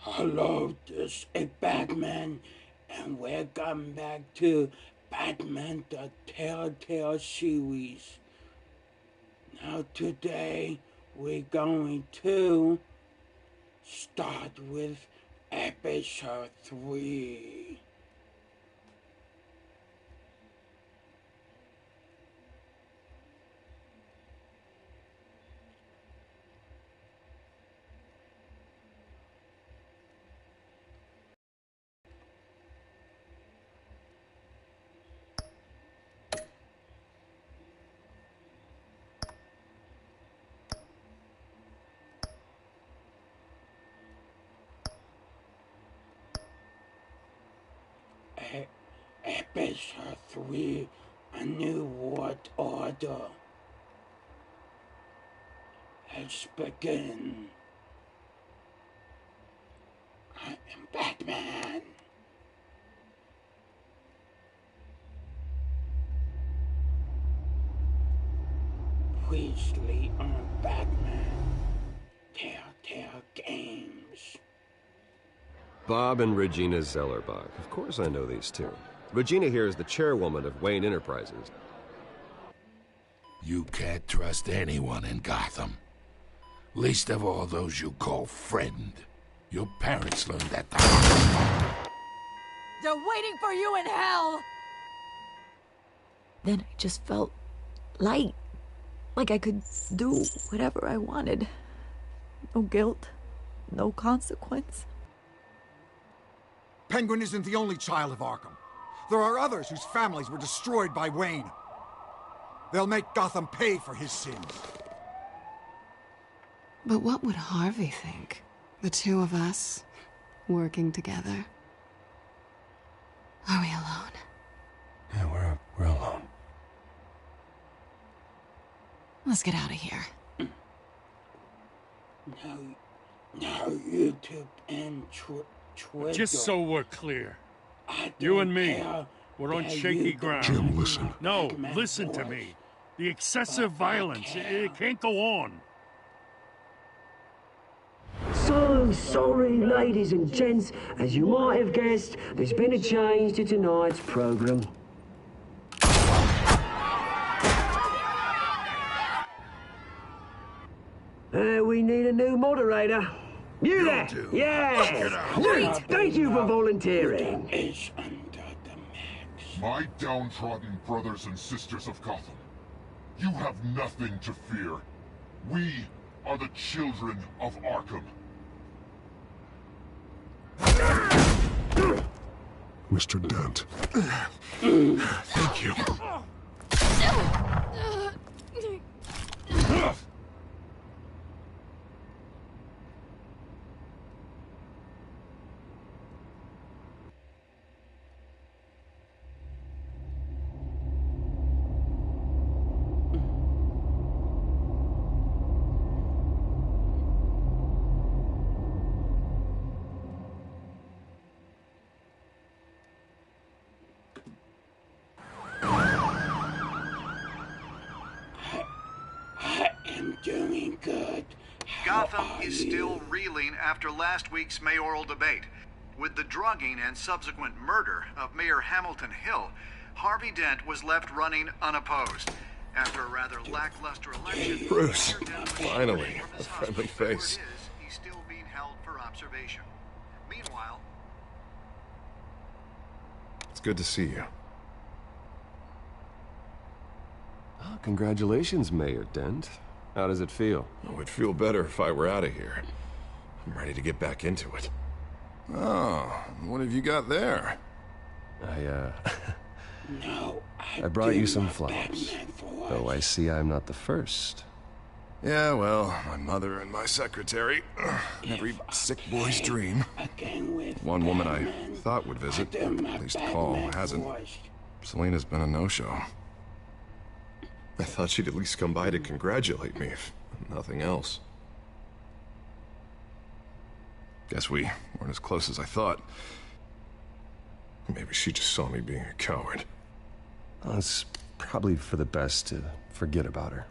Hello, this is Batman, and we're coming back to Batman the Telltale series. Now today, we're going to start with episode 3. Episode 3, A New World Order. Let's begin. I am Batman. Previously on Batman Telltale Games. Bob and Regina Zellerbach. Of course I know these two. Regina here is the chairwoman of Wayne Enterprises. You can't trust anyone in Gotham. Least of all those you call friend. Your parents learned that the They're waiting for you in hell! Then I just felt light. Like I could do whatever I wanted. No guilt, no consequence. Penguin isn't the only child of Arkham. There are others whose families were destroyed by Wayne. They'll make Gotham pay for his sins. But what would Harvey think? The two of us, working together. Are we alone? Yeah, we're alone. Let's get out of here. Now YouTube and Twitter. Just so we're clear, you and me, we're on shaky ground. Jim, listen. No, listen to me. The excessive violence, it can't go on. So sorry, ladies and gents. As you might have guessed, there's been a change to tonight's program. We need a new moderator. You there? Yeah! Thank you for volunteering. Is under the max. My downtrodden brothers and sisters of Gotham, you have nothing to fear. We are the children of Arkham. Mr. Dent. Thank you. Doing good. Gotham is still reeling after last week's mayoral debate. With the drugging and subsequent murder of Mayor Hamilton Hill, Harvey Dent was left running unopposed. After a rather lackluster election, Bruce, Mayor Dent was finally, from a his friendly hospital. face. Whatever it is, he's still being held for observation. Meanwhile, It's good to see you. Oh, congratulations, Mayor Dent. How does it feel? Oh, it'd feel better if I were out of here. I'm ready to get back into it. Oh, what have you got there? I brought you some flowers. Though I see I'm not the first. Yeah, well, my mother and my secretary. Every sick boy's dream. One woman I thought would visit, at least Paul hasn't. Selena's been a no-show. I thought she'd at least come by to congratulate me, if nothing else. Guess we weren't as close as I thought. Maybe she just saw me being a coward. Well, it's probably for the best to forget about her.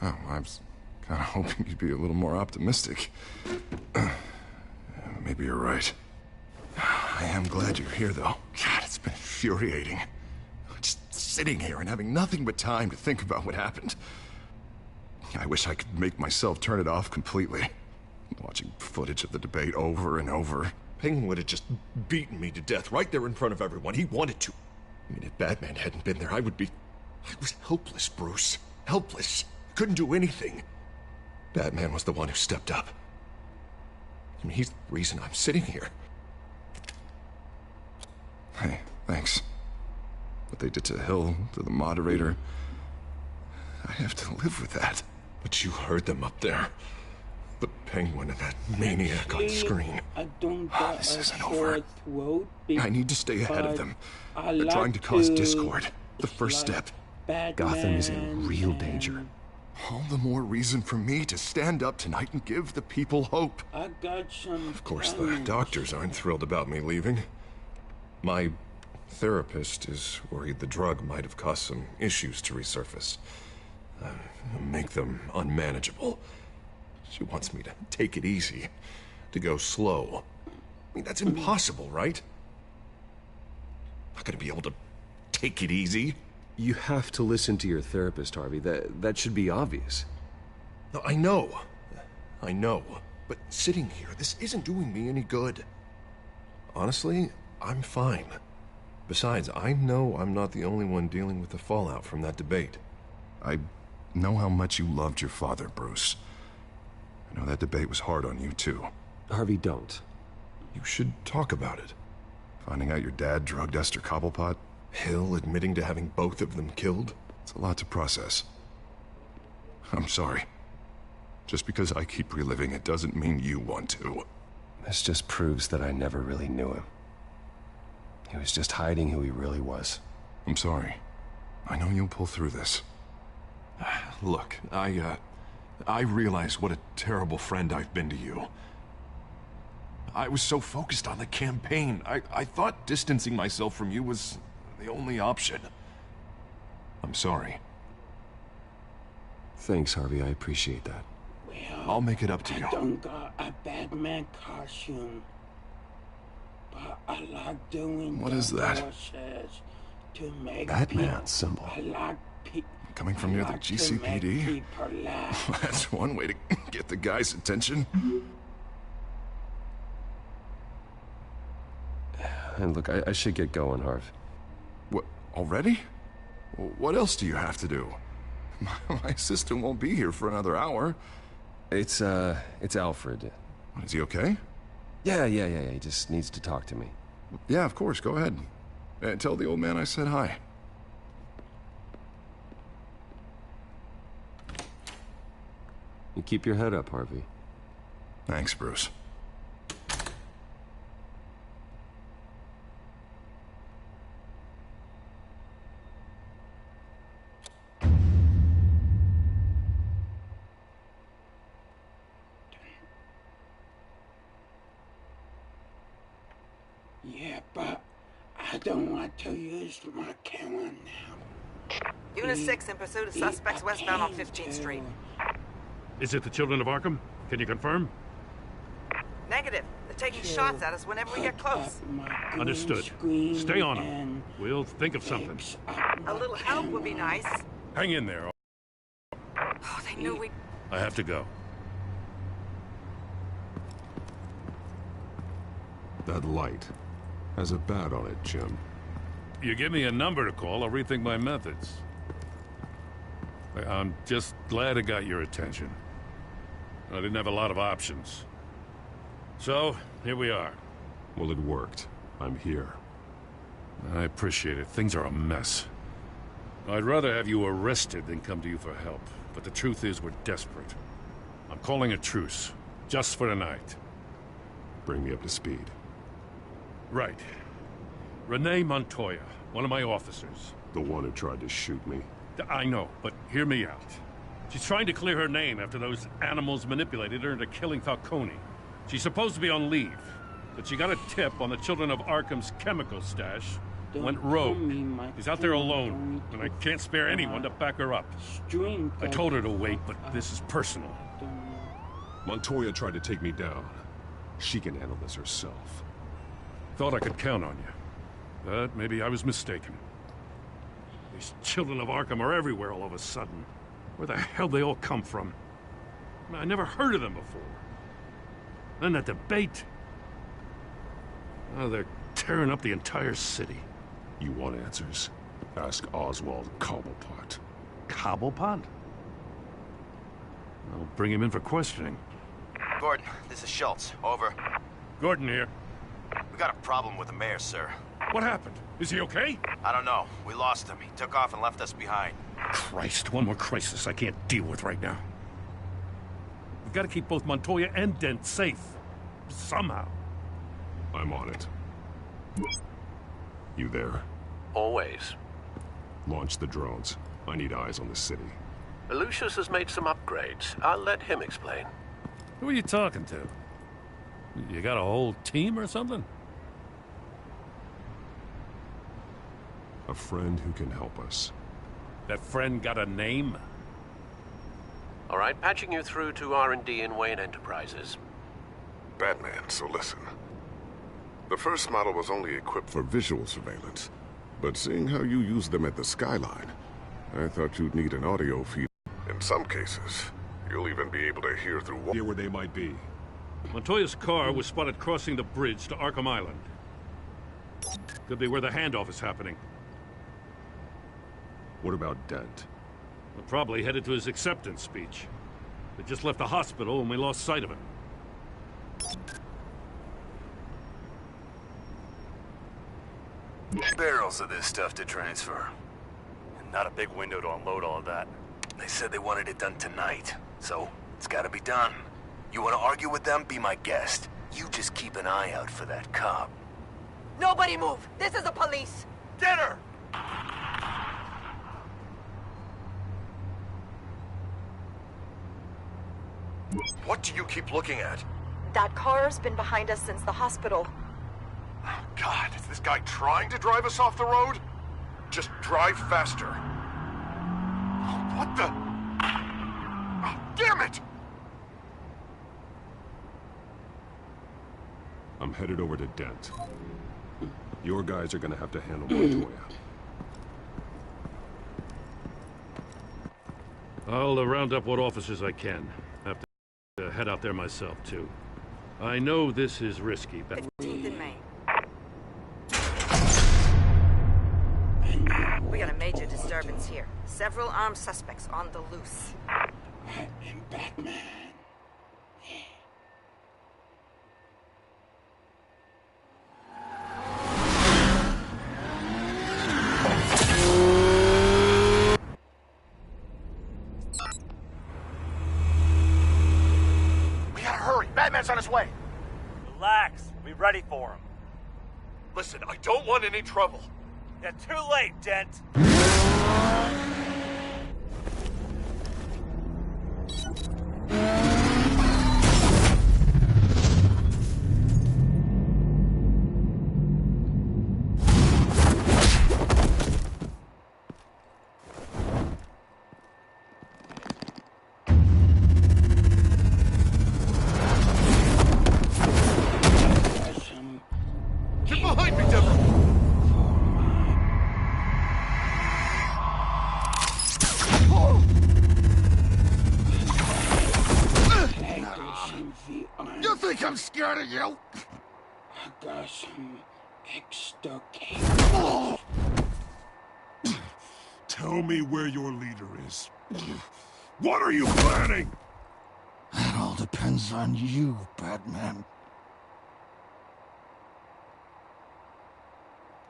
Oh, I was kind of hoping you'd be a little more optimistic. Maybe you're right. I am glad you're here, though. God, it's been infuriating. Just sitting here and having nothing but time to think about what happened. I wish I could make myself turn it off completely. Watching footage of the debate over and over. Penguin would have just beaten me to death right there in front of everyone. He wanted to. I mean, if Batman hadn't been there, I was helpless, Bruce. Helpless. Couldn't do anything. Batman was the one who stepped up. I mean, he's the reason I'm sitting here. Hey, thanks. What they did to Hill, to the moderator, I have to live with that. But you heard them up there. The Penguin and that maniac on screen. This isn't over. I need to stay ahead of them. They're trying to cause discord. The first step. Gotham is in real danger. All the more reason for me to stand up tonight and give the people hope. Of course, the doctors aren't thrilled about me leaving. My therapist is worried the drug might have caused some issues to resurface. Make them unmanageable. She wants me to take it easy, to go slow. I mean, that's impossible, right? I'm not gonna be able to take it easy. You have to listen to your therapist, Harvey. That should be obvious. No, I know. But sitting here, this isn't doing me any good. Honestly, I'm fine. Besides, I know I'm not the only one dealing with the fallout from that debate. I know how much you loved your father, Bruce. I know that debate was hard on you, too. Harvey, don't. You should talk about it. Finding out your dad drugged Esther Cobblepot? Hill admitting to having both of them killed? It's a lot to process. I'm sorry. Just because I keep reliving it doesn't mean you want to. This just proves that I never really knew him. He was just hiding who he really was. I'm sorry. I know you'll pull through this. Look, I realize what a terrible friend I've been to you. I was so focused on the campaign. I thought distancing myself from you was the only option. I'm sorry. Thanks, Harvey. I appreciate that. Well, I'll make it up to you. I don't got a Batman costume, but I like doing what is that? To make Batman symbol. I like coming from near the GCPD? That's one way to get the guy's attention. And look, I should get going, Harv. What, already? What else do you have to do? My assistant won't be here for another hour. It's Alfred. Is he okay? Yeah. He just needs to talk to me. Yeah, of course. Go ahead. Tell the old man I said hi. You keep your head up, Harvey. Thanks, Bruce. Yeah, but I don't want to use my camera now. Unit 6 in pursuit of suspects westbound on 15th Street. Is it the Children of Arkham? Can you confirm? Negative. They're taking shots at us whenever we get close. Understood. Stay on them. We'll think of something. A little help would be nice. Hang in there. Oh, they knew we... I have to go. That light has a bat on it, Jim. You give me a number to call, I'll rethink my methods. I'm just glad I got your attention. I didn't have a lot of options. So, here we are. Well, it worked. I'm here. I appreciate it. Things are a mess. I'd rather have you arrested than come to you for help. But the truth is, we're desperate. I'm calling a truce. Just for tonight. Bring me up to speed. Right. Renee Montoya, one of my officers. The one who tried to shoot me. I know, but hear me out. She's trying to clear her name after those animals manipulated her into killing Falcone. She's supposed to be on leave, but she got a tip on the Children of Arkham's chemical stash, went rogue. She's out there alone, and I can't spare anyone to back her up. I told her to wait, but this is personal. Montoya tried to take me down. She can handle this herself. Thought I could count on you. But maybe I was mistaken. These children of Arkham are everywhere all of a sudden. Where the hell they all come from? I never heard of them before. Then that debate. Oh, they're tearing up the entire city. You want answers? Ask Oswald Cobblepot. Cobblepot? I'll bring him in for questioning. Gordon, this is Schultz. Over. Gordon here. We got a problem with the mayor, sir. What happened? Is he okay? I don't know. We lost him. He took off and left us behind. Christ, one more crisis I can't deal with right now. We've got to keep both Montoya and Dent safe. Somehow. I'm on it. You there? Always. Launch the drones. I need eyes on the city. Lucius has made some upgrades. I'll let him explain. Who are you talking to? You got a whole team or something? A friend who can help us. That friend got a name? All right, patching you through to R&D in Wayne Enterprises. Batman, so listen. The first model was only equipped for visual surveillance, but seeing how you use them at the Skyline, I thought you'd need an audio feed. In some cases, you'll even be able to hear through Hear where they might be. Montoya's car was spotted crossing the bridge to Arkham Island. Could be where the handoff is happening. What about Dent? We're probably headed to his acceptance speech. They just left the hospital and we lost sight of him. Barrels of this stuff to transfer. And not a big window to unload all of that. They said they wanted it done tonight, so it's gotta be done. You wanna argue with them? Be my guest. You just keep an eye out for that cop. Nobody move! This is the police! Get her! What do you keep looking at? That car's been behind us since the hospital. Oh, God, is this guy trying to drive us off the road? Just drive faster. What the? Oh, damn it! I'm headed over to Dent. Your guys are gonna have to handle Montoya. I'll round up what officers I can. Have to head out there myself, too. I know this is risky, but... 15th in May. We got a major disturbance here. Several armed suspects on the loose. I am Batman. We gotta hurry. Batman's on his way. Relax. We'll be ready for him. Listen, I don't want any trouble. You're too late, Dent. Get behind me, Deborah! You think I'm scared of you? I got some extra cables. Tell me where your leader is. What are you planning? That all depends on you, Batman.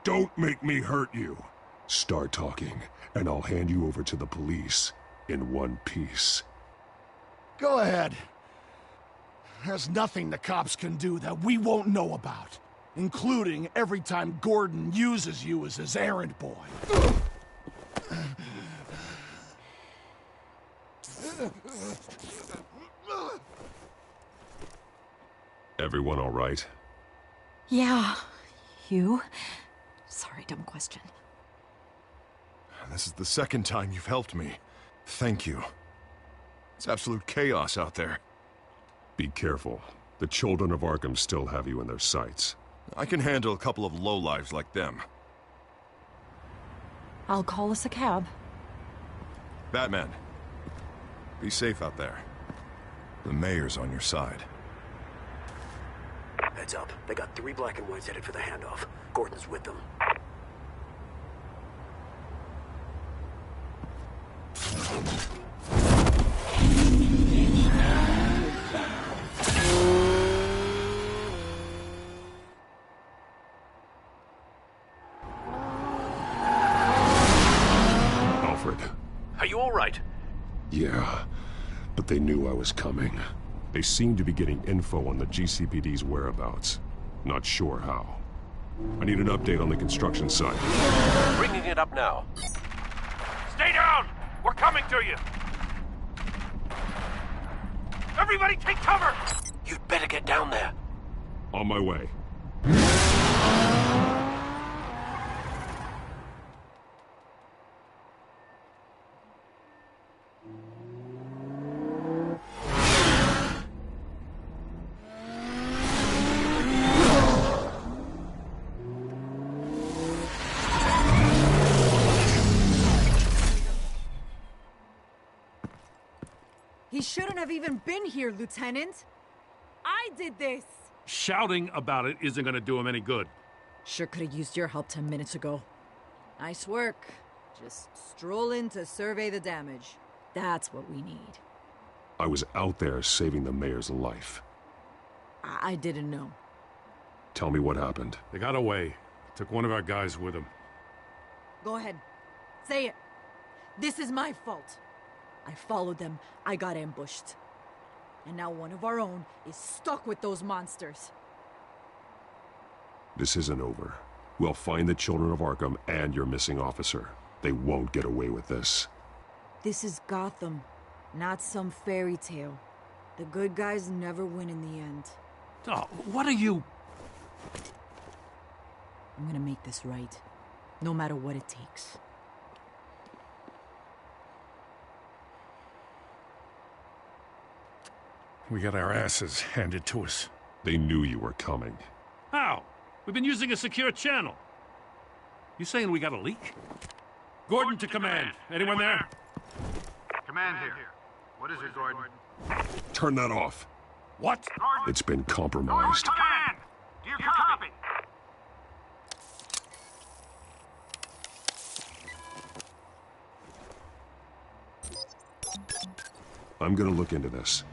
Don't make me hurt you. Start talking, and I'll hand you over to the police in one piece. Go ahead. There's nothing the cops can do that we won't know about, including every time Gordon uses you as his errand boy. Everyone all right? Yeah. You? Sorry, dumb question. This is the second time you've helped me. Thank you. It's absolute chaos out there. Be careful. The children of Arkham still have you in their sights. I can handle a couple of lowlives like them. I'll call us a cab. Batman, be safe out there. The mayor's on your side. Heads up. They got 3 black and whites headed for the handoff. Gordon's with them. Alfred. Are you all right? Yeah, but they knew I was coming. They seem to be getting info on the GCPD's whereabouts. Not sure how. I need an update on the construction site. Bringing it up now. Stay down! We're coming to you! Everybody take cover! You'd better get down there. On my way. He shouldn't have even been here, Lieutenant. I did this. Shouting about it isn't gonna do him any good. Sure could have used your help 10 minutes ago. Nice work. Just stroll in to survey the damage. That's what we need. I was out there saving the mayor's life. I didn't know. Tell me what happened. They got away. Took one of our guys with them. Go ahead. Say it. This is my fault. I followed them. I got ambushed. And now one of our own is stuck with those monsters. This isn't over. We'll find the children of Arkham and your missing officer. They won't get away with this. This is Gotham, not some fairy tale. The good guys never win in the end. Oh, what are you... I'm gonna make this right, no matter what it takes. We got our asses handed to us. They knew you were coming. How? We've been using a secure channel. You saying we got a leak? Gordon to command. Anyone there? Command here. What is it, Gordon? Turn that off. What? It's been compromised. Command! Do you copy? I'm gonna look into this.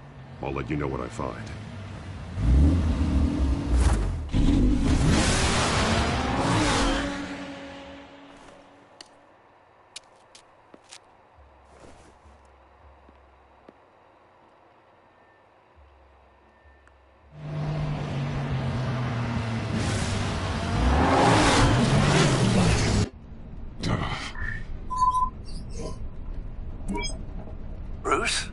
I'll let you know what I find. Bruce?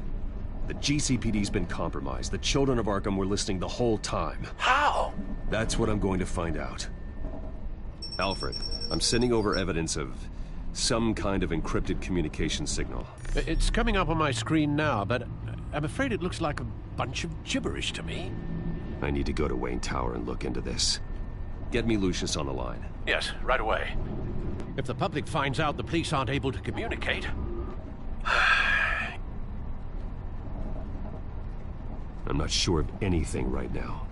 The GCPD's been compromised. The children of Arkham were listening the whole time. How? That's what I'm going to find out. Alfred, I'm sending over evidence of some kind of encrypted communication signal. It's coming up on my screen now, but I'm afraid it looks like a bunch of gibberish to me. I need to go to Wayne Tower and look into this. Get me Lucius on the line. Yes, right away. If the public finds out the police aren't able to communicate... I'm not sure of anything right now,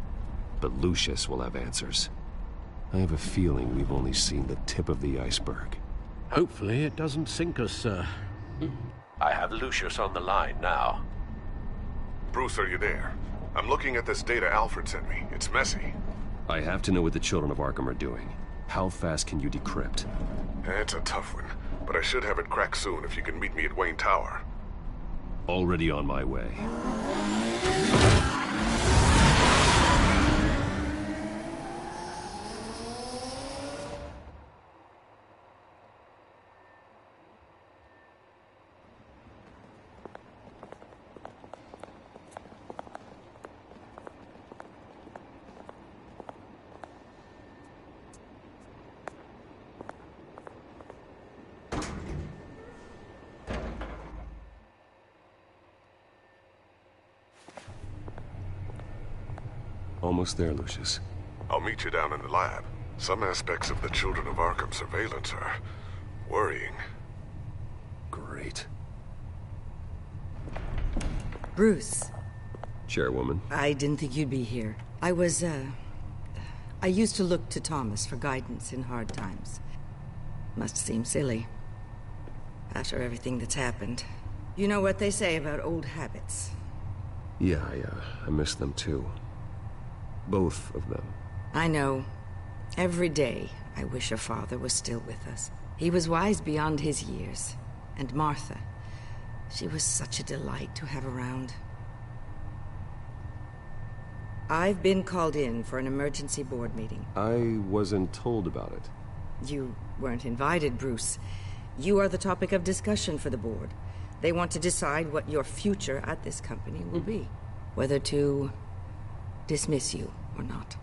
but Lucius will have answers. I have a feeling we've only seen the tip of the iceberg. Hopefully it doesn't sink us, sir. I have Lucius on the line now. Bruce, are you there? I'm looking at this data Alfred sent me. It's messy. I have to know what the children of Arkham are doing. How fast can you decrypt? It's a tough one, but I should have it cracked soon if you can meet me at Wayne Tower. Already on my way. almost there, Lucius. I'll meet you down in the lab. Some aspects of the Children of Arkham surveillance are worrying. Great. Bruce. Chairwoman. I didn't think you'd be here. I used to look to Thomas for guidance in hard times. Must seem silly. After everything that's happened. You know what they say about old habits. Yeah, I miss them too. Both of them. I know. Every day, I wish your father was still with us. He was wise beyond his years. And Martha, she was such a delight to have around. I've been called in for an emergency board meeting. I wasn't told about it. You weren't invited, Bruce. You are the topic of discussion for the board. They want to decide what your future at this company will be. Whether to dismiss you or not.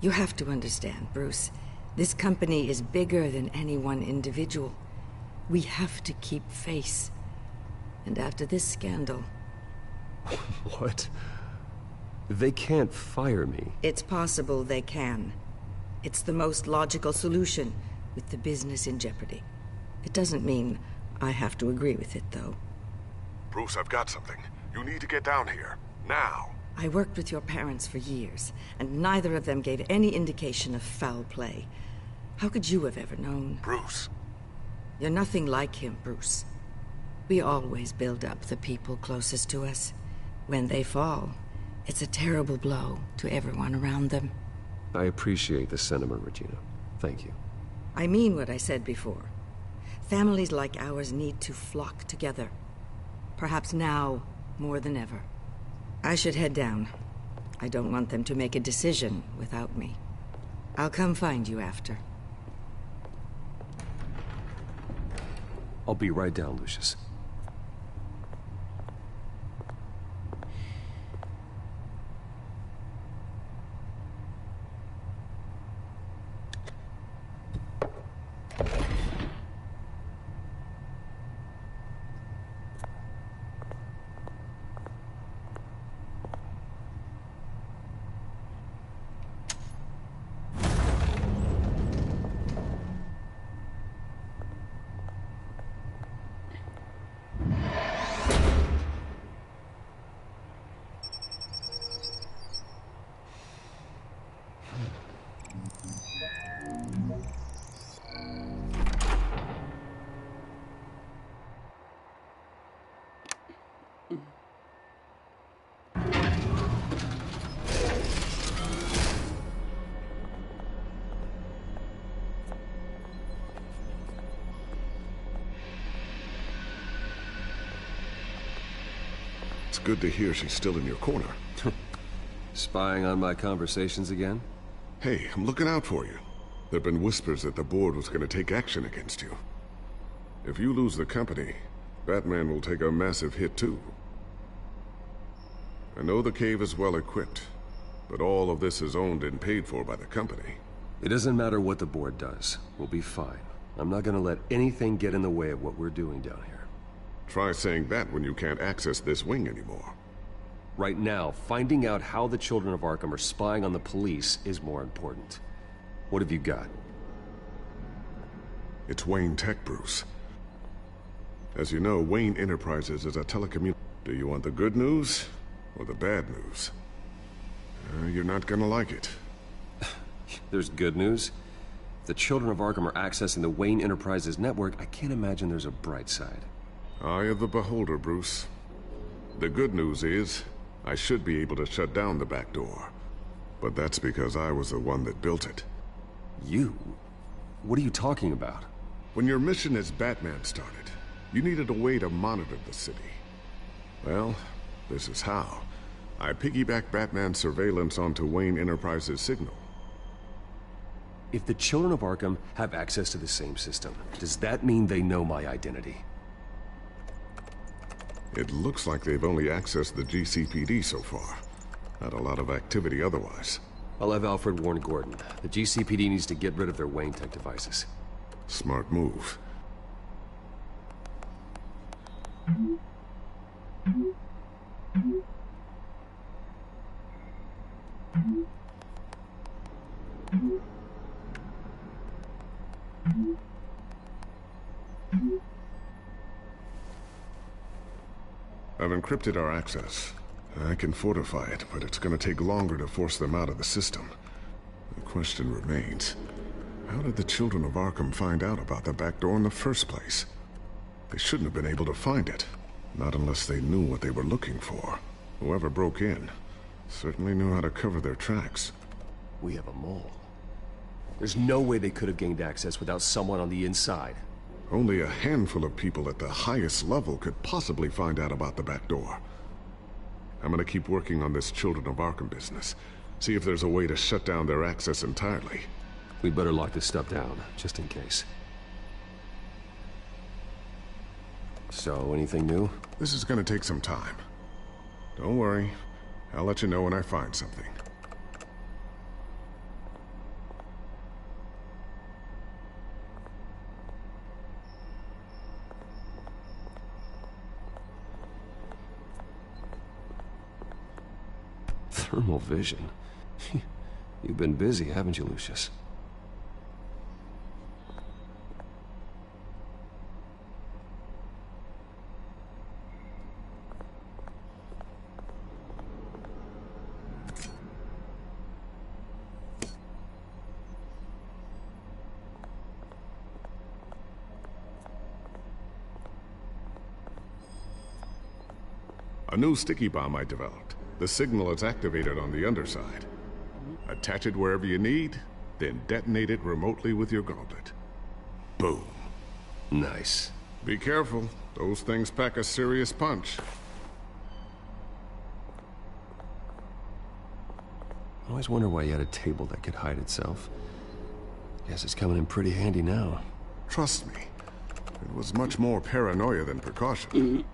You have to understand, Bruce. This company is bigger than any one individual. We have to keep face. And after this scandal... What? They can't fire me. It's possible they can. It's the most logical solution, with the business in jeopardy. It doesn't mean I have to agree with it, though. Bruce, I've got something. You need to get down here. Now. I worked with your parents for years, and neither of them gave any indication of foul play. How could you have ever known? Bruce. You're nothing like him, Bruce. We always build up the people closest to us. When they fall, it's a terrible blow to everyone around them. I appreciate the sentiment, Regina. Thank you. I mean what I said before. Families like ours need to flock together. Perhaps now, more than ever. I should head down. I don't want them to make a decision without me. I'll come find you after. I'll be right down, Lucius. It's good to hear she's still in your corner. Spying on my conversations again? Hey, I'm looking out for you. There've been whispers that the board was going to take action against you. If you lose the company, Batman will take a massive hit too. I know the cave is well equipped, but all of this is owned and paid for by the company. It doesn't matter what the board does. We'll be fine. I'm not gonna let anything get in the way of what we're doing down here. Try saying that when you can't access this wing anymore. Right now, finding out how the Children of Arkham are spying on the police is more important. What have you got? It's Wayne Tech, Bruce. As you know, Wayne Enterprises is a telecommunications. Do you want the good news or the bad news? You're not gonna like it. There's good news. If the Children of Arkham are accessing the Wayne Enterprises network, I can't imagine there's a bright side. Eye of the beholder, Bruce. The good news is, I should be able to shut down the back door. But that's because I was the one that built it. You? What are you talking about? When your mission as Batman started, you needed a way to monitor the city. Well, this is how. I piggybacked Batman's surveillance onto Wayne Enterprises' signal. If the Children of Arkham have access to the same system, does that mean they know my identity? It looks like they've only accessed the GCPD so far. Not a lot of activity otherwise. I'll have Alfred warn Gordon. The GCPD needs to get rid of their Wayne Tech devices. Smart move. I've encrypted our access. I can fortify it, but it's gonna take longer to force them out of the system. The question remains, how did the children of Arkham find out about the back door in the first place? They shouldn't have been able to find it. Not unless they knew what they were looking for. Whoever broke in certainly knew how to cover their tracks. We have a mole. There's no way they could have gained access without someone on the inside. Only a handful of people at the highest level could possibly find out about the back door. I'm gonna keep working on this Children of Arkham business. See if there's a way to shut down their access entirely. We'd better lock this stuff down, just in case. So, anything new? This is gonna take some time. Don't worry. I'll let you know when I find something. Thermal vision? You've been busy, haven't you, Lucius? A new sticky bomb I developed. The signal is activated on the underside. Attach it wherever you need, then detonate it remotely with your gauntlet. Boom. Nice. Be careful. Those things pack a serious punch. I always wonder why you had a table that could hide itself. Guess it's coming in pretty handy now. Trust me. It was much more paranoia than precaution.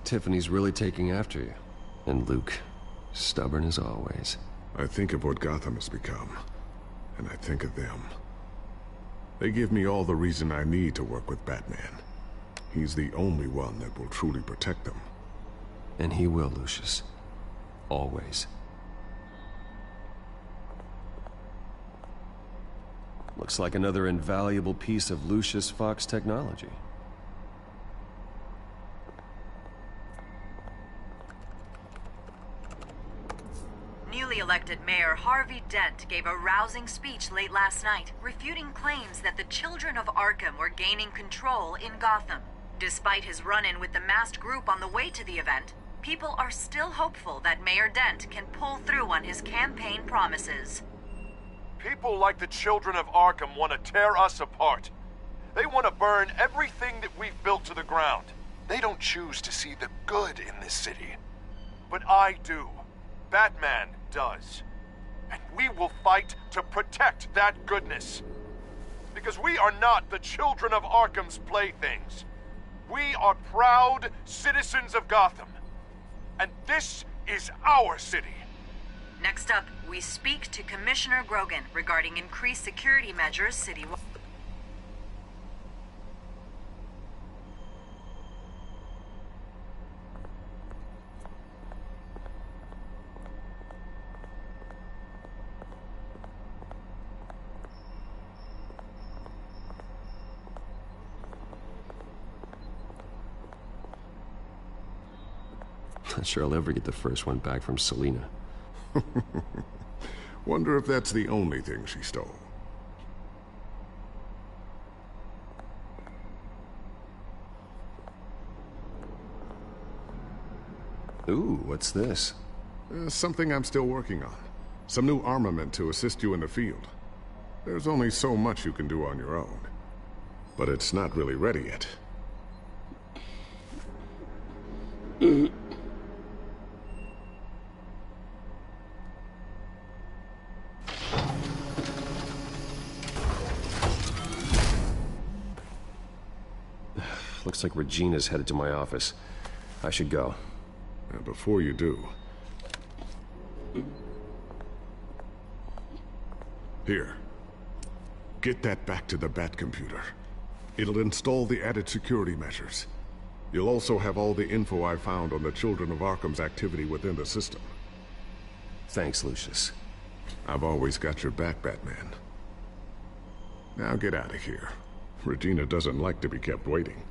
Tiffany's really taking after you. And Luke, stubborn as always. I think of what Gotham has become, and I think of them. They give me all the reason I need to work with Batman. He's the only one that will truly protect them. And he will, Lucius. Always. Looks like another invaluable piece of Lucius Fox technology. Newly elected Mayor Harvey Dent gave a rousing speech late last night, refuting claims that the children of Arkham were gaining control in Gotham. Despite his run-in with the masked group on the way to the event, people are still hopeful that Mayor Dent can pull through on his campaign promises. People like the children of Arkham want to tear us apart. They want to burn everything that we've built to the ground. They don't choose to see the good in this city. But I do. Batman does. And we will fight to protect that goodness. Because we are not the children of Arkham's playthings. We are proud citizens of Gotham. And this is our city. Next up, we speak to Commissioner Grogan regarding increased security measures citywide. Not sure I'll ever get the first one back from Selina. Wonder if that's the only thing she stole. Ooh, what's this? Something I'm still working on. Some new armament to assist you in the field. There's only so much you can do on your own. But it's not really ready yet. Looks like Regina's headed to my office. I should go. Before you do... Here. Get that back to the Bat computer. It'll install the added security measures. You'll also have all the info I found on the Children of Arkham's activity within the system. Thanks, Lucius. I've always got your back, Batman. Now get out of here. Regina doesn't like to be kept waiting.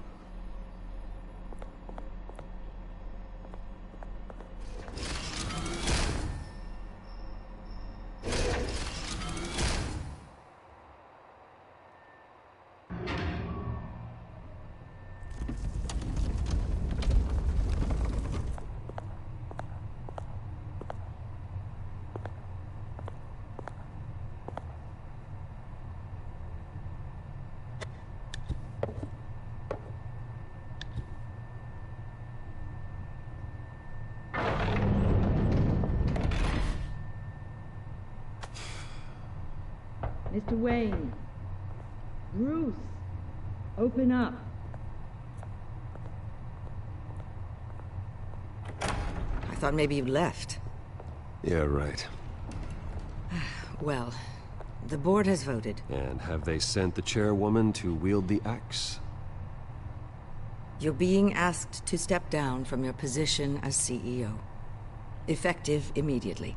Mr. Wayne. Bruce. Open up. I thought maybe you left. Yeah, right. Well, the board has voted. And have they sent the chairwoman to wield the axe? You're being asked to step down from your position as CEO. Effective immediately.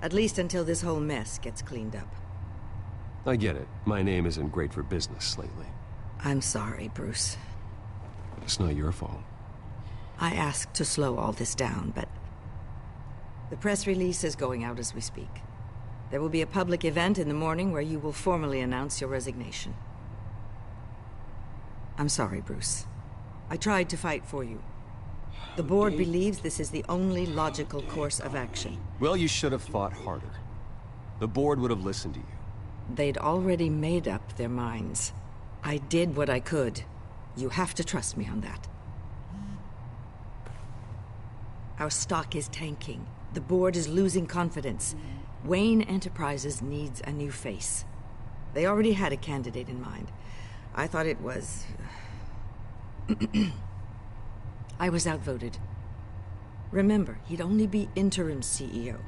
At least until this whole mess gets cleaned up. I get it. My name isn't great for business lately. I'm sorry, Bruce. It's not your fault. I asked to slow all this down, but... the press release is going out as we speak. There will be a public event in the morning where you will formally announce your resignation. I'm sorry, Bruce. I tried to fight for you. The board believes this is the only logical course of action. Well, you should have fought harder. The board would have listened to you. They'd already made up their minds. I did what I could. You have to trust me on that. Our stock is tanking. The board is losing confidence. Wayne Enterprises needs a new face. They already had a candidate in mind. I thought it was... I was outvoted. Remember, he'd only be interim CEO.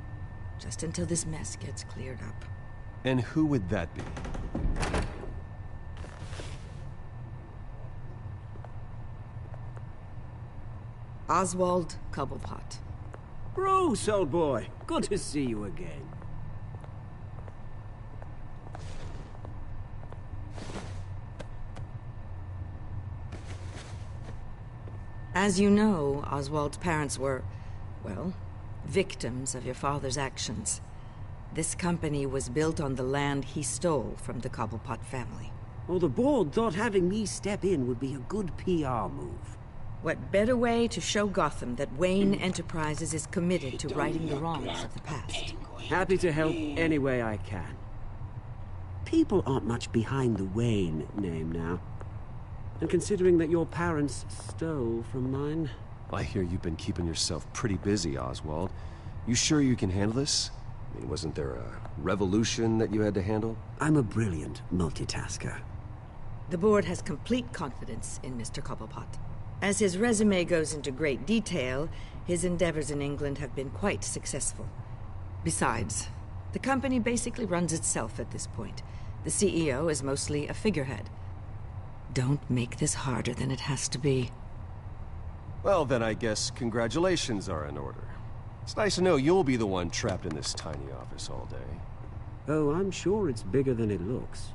Just until this mess gets cleared up. And who would that be? Oswald Cobblepot. Bruce, old boy. Good to see you again. As you know, Oswald's parents were, well, victims of your father's actions. This company was built on the land he stole from the Cobblepot family. Well, the board thought having me step in would be a good PR move. What better way to show Gotham that Wayne Enterprises is committed to righting the wrongs of the past? Happy to help any way I can. People aren't much behind the Wayne name now. And considering that your parents stole from mine... I hear you've been keeping yourself pretty busy, Oswald. You sure you can handle this? I mean, wasn't there a revolution that you had to handle? I'm a brilliant multitasker. The board has complete confidence in Mr. Cobblepot. As his resume goes into great detail, his endeavors in England have been quite successful. Besides, the company basically runs itself at this point. The CEO is mostly a figurehead. Don't make this harder than it has to be. Well, then I guess congratulations are in order. It's nice to know you'll be the one trapped in this tiny office all day. Oh, I'm sure it's bigger than it looks.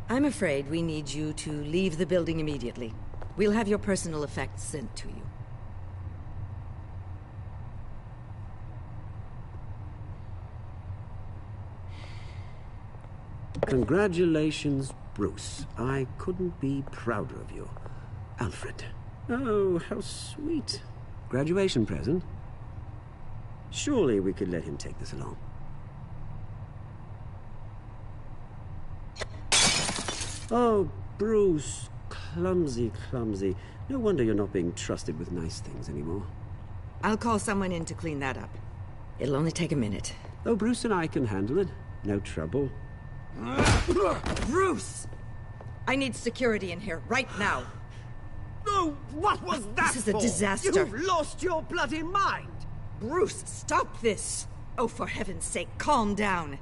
I'm afraid we need you to leave the building immediately. We'll have your personal effects sent to you. Congratulations, Bruce. I couldn't be prouder of you. Alfred. Oh, how sweet. Graduation present? Surely we could let him take this along. Oh, Bruce. Clumsy, clumsy. No wonder you're not being trusted with nice things anymore. I'll call someone in to clean that up. It'll only take a minute. Oh, Bruce and I can handle it. No trouble. Bruce! I need security in here, right now. No, what was that This is a for? disaster. You've lost your bloody mind! Bruce, stop this! Oh, for heaven's sake, calm down.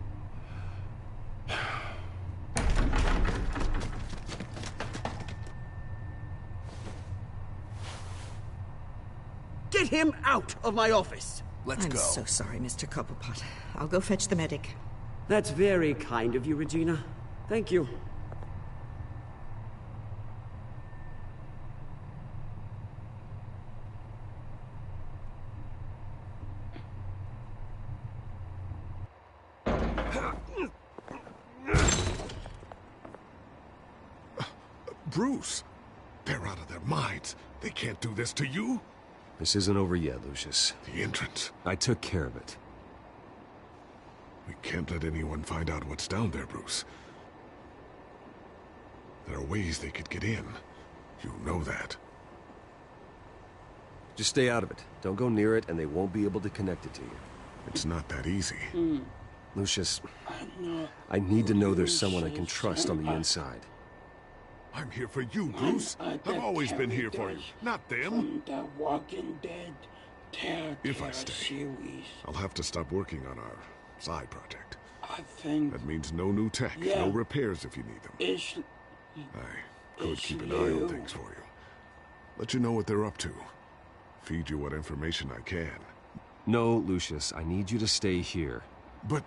Get him out of my office! I'm so sorry, Mr. Cobblepot. I'll go fetch the medic. That's very kind of you, Regina. Thank you. Bruce, they're out of their minds. They can't do this to you. This isn't over yet, Lucius. The entrance. I took care of it. We can't let anyone find out what's down there, Bruce. There are ways they could get in. You know that. Just stay out of it. Don't go near it, and they won't be able to connect it to you. It's not that easy. Lucius, I need to know there's someone I can trust on the inside. I'm here for you, Bruce. I've always been here for you, not them. The Walking Dead If I stay, I'll have to stop working on our side project. I think that means no new tech, no repairs if you need them. I could keep an eye on things for you. Let you know what they're up to. Feed you what information I can. No, Lucius, I need you to stay here. But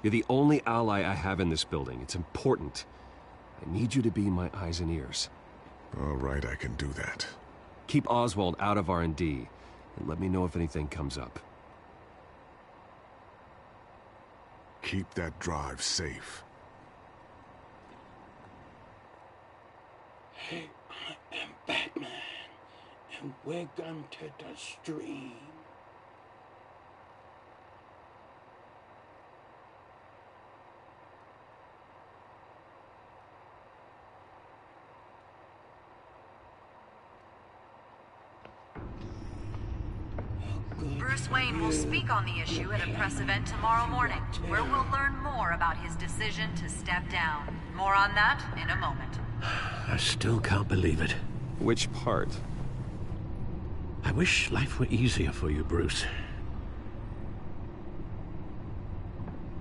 you're the only ally I have in this building. It's important. I need you to be my eyes and ears. All right, I can do that. Keep Oswald out of R&D, and let me know if anything comes up. Keep that drive safe. Hey, I am Batman, and we're going to the stream. Bruce Wayne will speak on the issue at a press event tomorrow morning, where we'll learn more about his decision to step down. More on that in a moment. I still can't believe it. Which part? I wish life were easier for you, Bruce.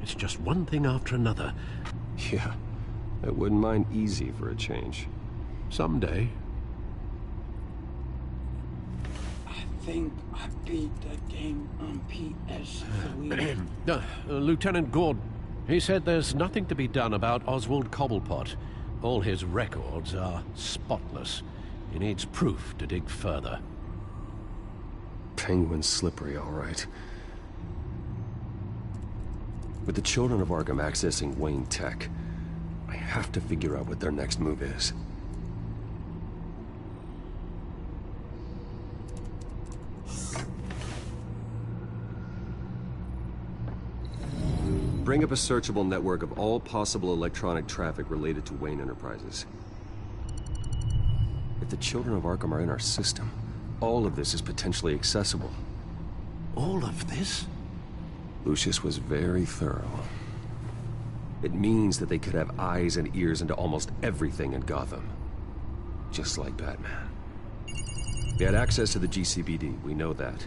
It's just one thing after another. Yeah, I wouldn't mind easy for a change. Someday. I think I beat the game on PS3. Lieutenant Gordon, he said there's nothing to be done about Oswald Cobblepot. All his records are spotless. He needs proof to dig further. Penguin's slippery, all right. With the children of Arkham accessing Wayne Tech, I have to figure out what their next move is. Bring up a searchable network of all possible electronic traffic related to Wayne Enterprises. If the children of Arkham are in our system, all of this is potentially accessible. All of this? Lucius was very thorough. It means that they could have eyes and ears into almost everything in Gotham. Just like Batman. They had access to the GCPD, we know that.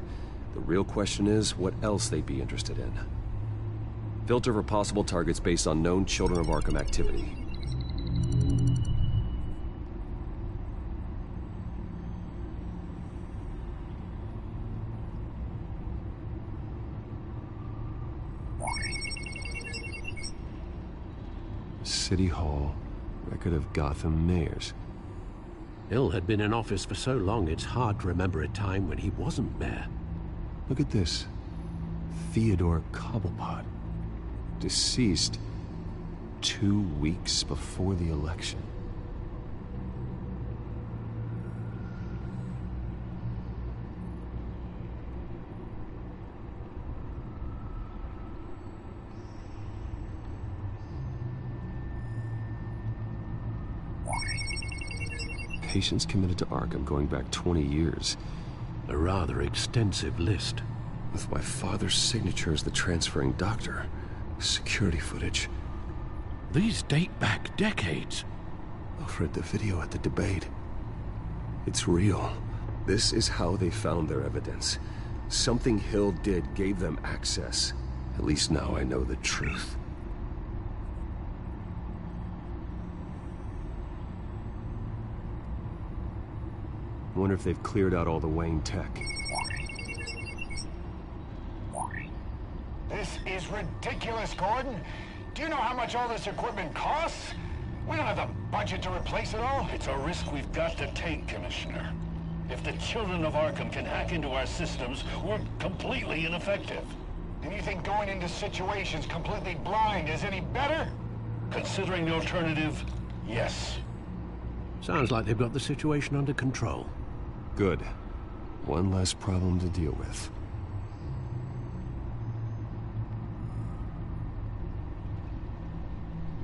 The real question is, what else they'd be interested in. Filter for possible targets based on known Children of Arkham activity. City Hall, record of Gotham mayors. Hill had been in office for so long, it's hard to remember a time when he wasn't mayor. Look at this. Theodore Cobblepot. Deceased 2 weeks before the election. Patients committed to Arkham going back 20 years. A rather extensive list. With my father's signature as the transferring doctor. Security footage. These date back decades. I've read the video at the debate. It's real. This is how they found their evidence. Something Hill did gave them access. At least now I know the truth. I wonder if they've cleared out all the Wayne tech. This is ridiculous, Gordon. Do you know how much all this equipment costs? We don't have the budget to replace it all. It's a risk we've got to take, Commissioner. If the Children of Arkham can hack into our systems, we're completely ineffective. And you think going into situations completely blind is any better? Considering the alternative, yes. Sounds like they've got the situation under control. Good. One less problem to deal with.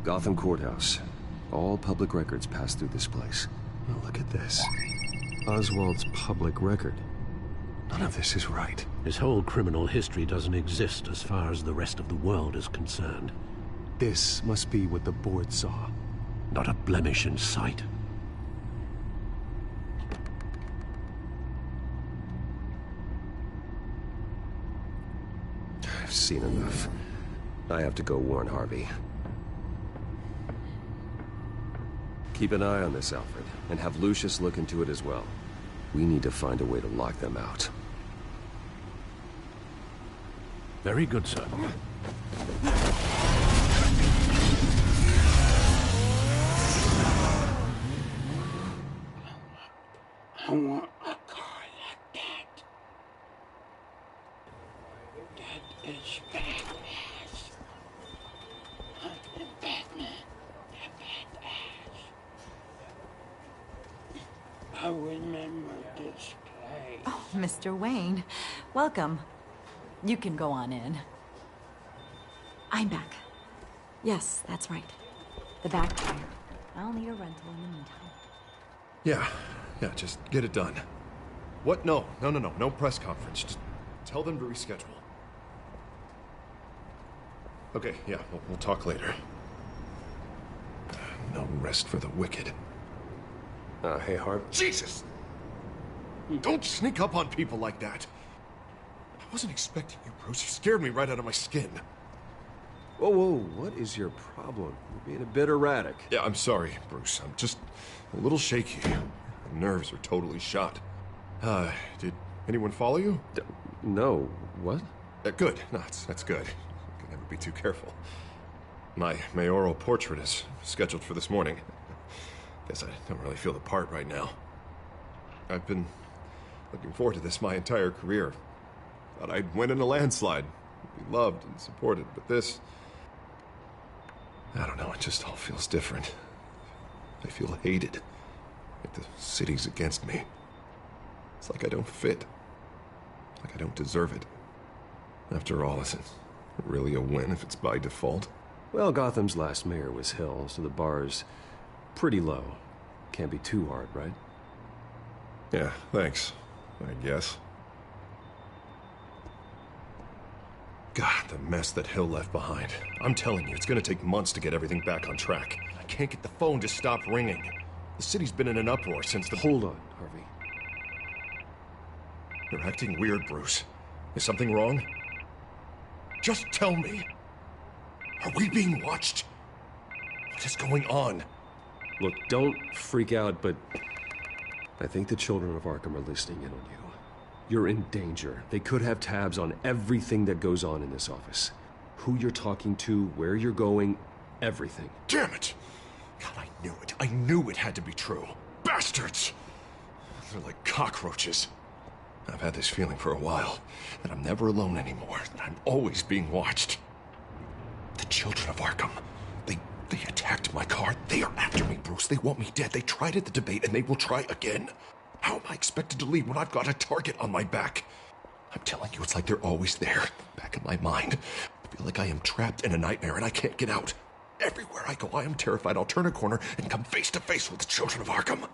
Gotham Courthouse. All public records pass through this place. Oh, look at this. Oswald's public record. None of this is right. His whole criminal history doesn't exist as far as the rest of the world is concerned. This must be what the board saw. Not a blemish in sight. I've seen enough. I have to go warn Harvey. Keep an eye on this, Alfred, and have Lucius look into it as well. We need to find a way to lock them out. Very good, sir. I want a car like that. That is badass. I'm Batman. They're badass. I remember this place. Oh, Mr. Wayne. Welcome. You can go on in. I'm back. Yes, that's right. The backfire. I'll need a rental in the meantime. Yeah, just get it done. What? No press conference. Just tell them to reschedule. Okay, yeah, we'll talk later. No rest for the wicked. Hey, Harv. Jesus! Don't sneak up on people like that. I wasn't expecting you, Bruce. You scared me right out of my skin. Whoa, what is your problem? You're being a bit erratic. Yeah, I'm sorry, Bruce. I'm just a little shaky. My nerves are totally shot. Did anyone follow you? No. What? Good. No, that's good. I can never be too careful. My mayoral portrait is scheduled for this morning. Guess I don't really feel the part right now. I've been looking forward to this my entire career. Thought I'd win in a landslide. Be loved and supported, but this... I don't know, it just all feels different. I feel hated. Like the city's against me. It's like I don't fit. Like I don't deserve it. After all, isn't it really a win if it's by default? Well, Gotham's last mayor was Hill, so the bar's pretty low. Can't be too hard, right? Yeah, thanks, I guess. God, the mess that Hill left behind. I'm telling you, it's gonna take months to get everything back on track. I can't get the phone to stop ringing. The city's been in an uproar since the... Hold on, Harvey. You're acting weird, Bruce. Is something wrong? Just tell me. Are we being watched? What is going on? Look, don't freak out, but I think the Children of Arkham are listening in on you. You're in danger. They could have tabs on everything that goes on in this office. Who you're talking to, where you're going, everything. Damn it! God, I knew it. I knew it had to be true. Bastards! They're like cockroaches. I've had this feeling for a while, that I'm never alone anymore, that I'm always being watched. The Children of Arkham, they attacked my car. They are after me, Bruce. They want me dead. They tried at the debate, and they will try again. How am I expected to leave when I've got a target on my back? I'm telling you, it's like they're always there, back in my mind. I feel like I am trapped in a nightmare, and I can't get out. Everywhere I go, I am terrified I'll turn a corner and come face to face with the Children of Arkham.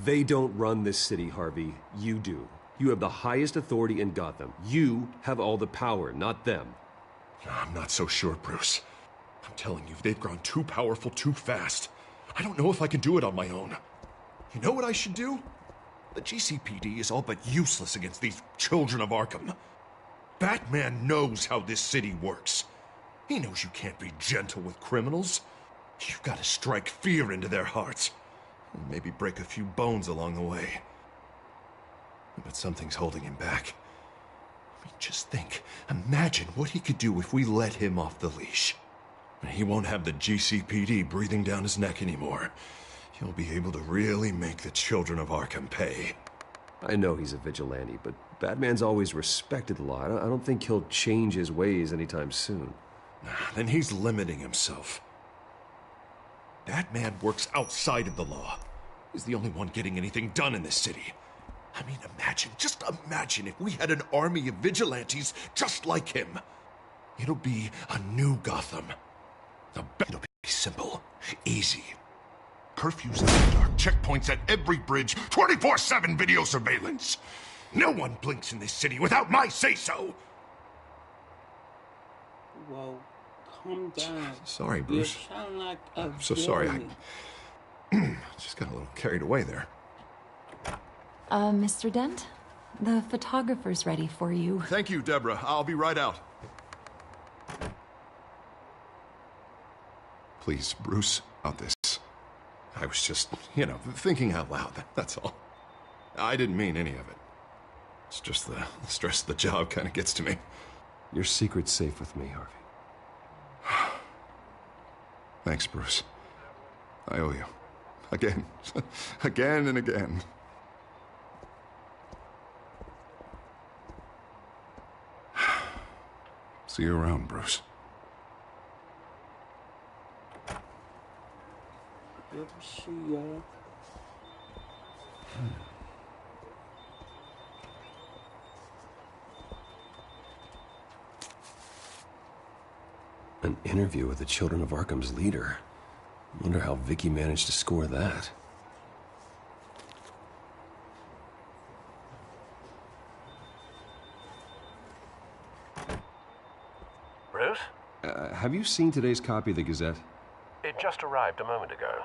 They don't run this city, Harvey. You do. You have the highest authority in Gotham. You have all the power, not them. I'm not so sure, Bruce. I'm telling you, they've grown too powerful too fast. I don't know if I can do it on my own. You know what I should do? The GCPD is all but useless against these Children of Arkham. Batman knows how this city works. He knows you can't be gentle with criminals. You've got to strike fear into their hearts. And maybe break a few bones along the way. But something's holding him back. Just think. Imagine what he could do if we let him off the leash. He won't have the GCPD breathing down his neck anymore. He'll be able to really make the children of Arkham pay. I know he's a vigilante, but Batman's always respected the law. I don't think he'll change his ways anytime soon. Then he's limiting himself. Batman works outside of the law. He's the only one getting anything done in this city. I mean, just imagine if we had an army of vigilantes just like him. It'll be a new Gotham. It'll be simple, easy. Curfews in the dark, checkpoints at every bridge, 24/7 video surveillance. No one blinks in this city without my say-so. Whoa, calm down. Sorry, Bruce. You sound like a I'm so sorry. villain. I just got a little carried away there. Mr. Dent? The photographer's ready for you. Thank you, Deborah. I'll be right out. Please, Bruce, about this. I was just, thinking out loud, that's all. I didn't mean any of it. It's just the stress of the job kind of gets to me. Your secret's safe with me, Harvey. Thanks, Bruce. I owe you. Again. Again and again. See you around, Bruce. Good to see ya. An interview with the Children of Arkham's leader. Wonder how Vicky managed to score that. Bruce? Have you seen today's copy of the Gazette? It just arrived a moment ago.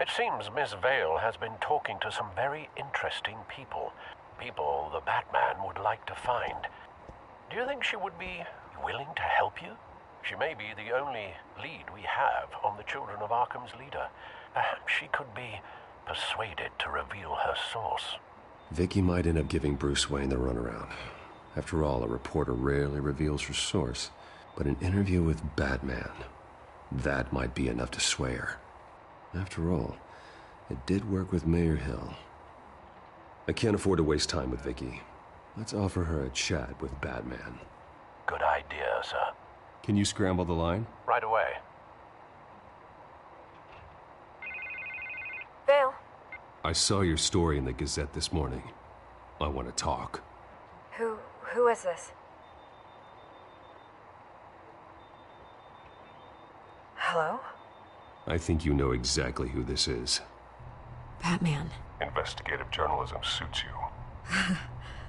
It seems Miss Vale has been talking to some very interesting people. People the Batman would like to find. Do you think she would be willing to help you? She may be the only lead we have on the Children of Arkham's leader. Perhaps she could be persuaded to reveal her source. Vicky might end up giving Bruce Wayne the runaround. After all, a reporter rarely reveals her source. But an interview with Batman, that might be enough to sway her. After all, it did work with Mayor Hill. I can't afford to waste time with Vicky. Let's offer her a chat with Batman. Good idea, sir. Can you scramble the line? Right away. Vale. I saw your story in the Gazette this morning. I want to talk. Who is this? Hello? I think you know exactly who this is. Batman. Investigative journalism suits you.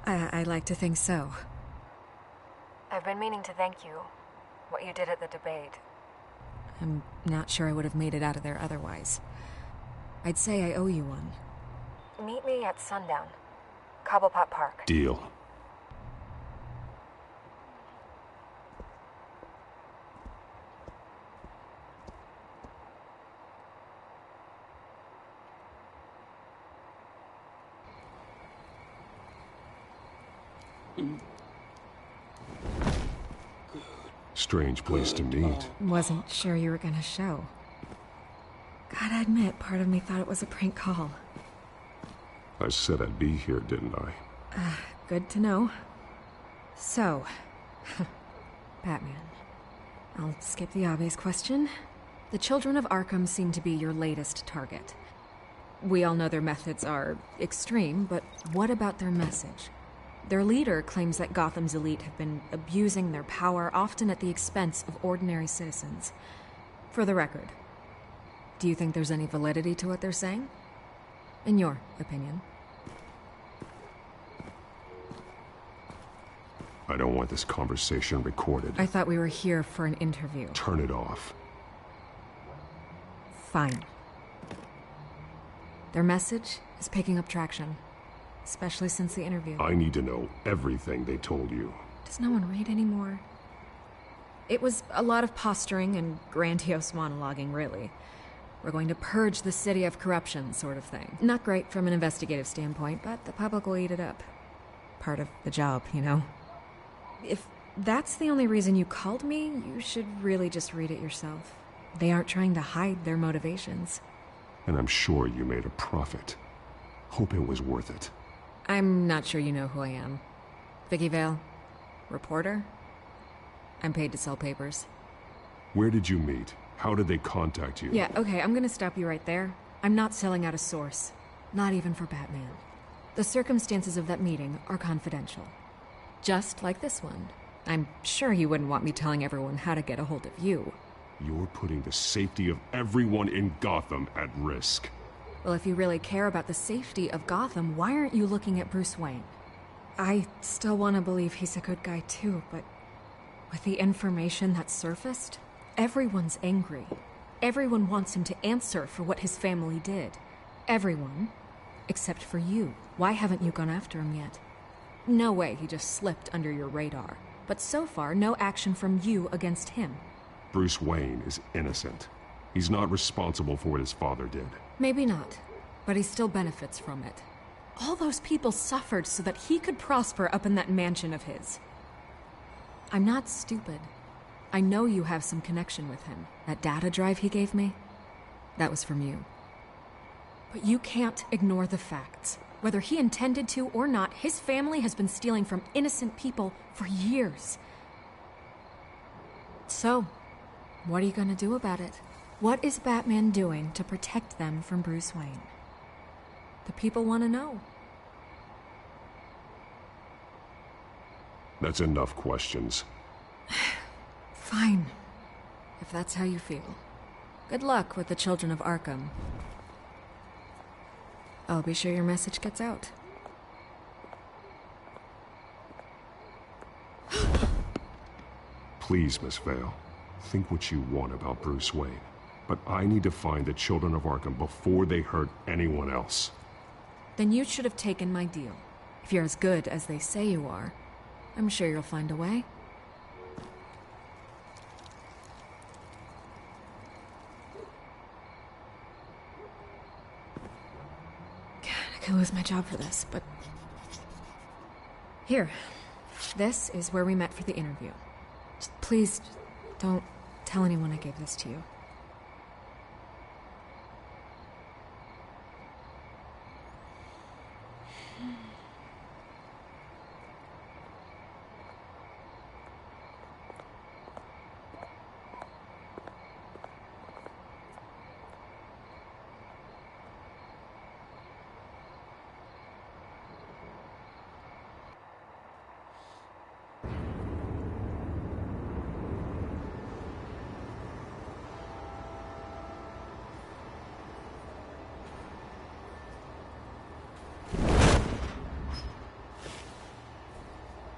I'd like to think so. I've been meaning to thank you. What you did at the debate. I'm not sure I would have made it out of there otherwise. I'd say I owe you one. Meet me at sundown. Cobblepot Park. Deal. Strange place to meet. Wasn't sure you were gonna show. Gotta admit, part of me thought it was a prank call. I said I'd be here, didn't I? Good to know. So, Batman. I'll skip the obvious question. The Children of Arkham seem to be your latest target. We all know their methods are extreme, but what about their message? Their leader claims that Gotham's elite have been abusing their power, often at the expense of ordinary citizens. For the record, do you think there's any validity to what they're saying? In your opinion? I don't want this conversation recorded. I thought we were here for an interview. Turn it off. Fine. Their message is picking up traction. Especially since the interview. I need to know everything they told you. Does no one read anymore? It was a lot of posturing and grandiose monologuing, really. We're going to purge the city of corruption, sort of thing. Not great from an investigative standpoint, but the public will eat it up. Part of the job, you know? If that's the only reason you called me, you should really just read it yourself. They aren't trying to hide their motivations. And I'm sure you made a profit. Hope it was worth it. I'm not sure you know who I am. Vicky Vale. Reporter? I'm paid to sell papers. Where did you meet? How did they contact you? Yeah, okay, I'm gonna stop you right there. I'm not selling out a source. Not even for Batman. The circumstances of that meeting are confidential. Just like this one. I'm sure you wouldn't want me telling everyone how to get a hold of you. You're putting the safety of everyone in Gotham at risk. Well, if you really care about the safety of Gotham, why aren't you looking at Bruce Wayne? I still want to believe he's a good guy too, but with the information that surfaced, everyone's angry. Everyone wants him to answer for what his family did. Everyone, except for you. Why haven't you gone after him yet? No way he just slipped under your radar. But so far, no action from you against him. Bruce Wayne is innocent. He's not responsible for what his father did. Maybe not, but he still benefits from it. All those people suffered so that he could prosper up in that mansion of his. I'm not stupid. I know you have some connection with him. That data drive he gave me, that was from you. But you can't ignore the facts. Whether he intended to or not, his family has been stealing from innocent people for years. So, what are you gonna do about it? What is Batman doing to protect them from Bruce Wayne? The people want to know. That's enough questions. Fine. If that's how you feel. Good luck with the Children of Arkham. I'll be sure your message gets out. Please, Miss Vale, think what you want about Bruce Wayne. But I need to find the Children of Arkham before they hurt anyone else. Then you should have taken my deal. If you're as good as they say you are, I'm sure you'll find a way. I could lose my job for this, but... Here. This is where we met for the interview. Please, don't tell anyone I gave this to you.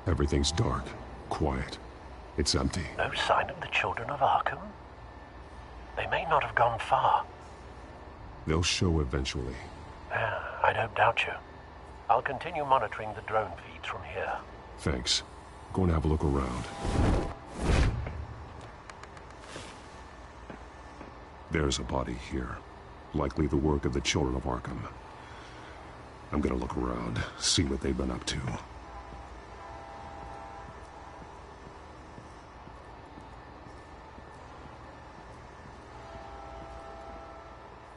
Everything's dark, quiet. It's empty. No sign of the Children of Arkham? They may not have gone far. They'll show eventually. I don't doubt you. I'll continue monitoring the drone feeds from here. Thanks. Going to have a look around. There's a body here. Likely the work of the Children of Arkham. I'm gonna look around, see what they've been up to.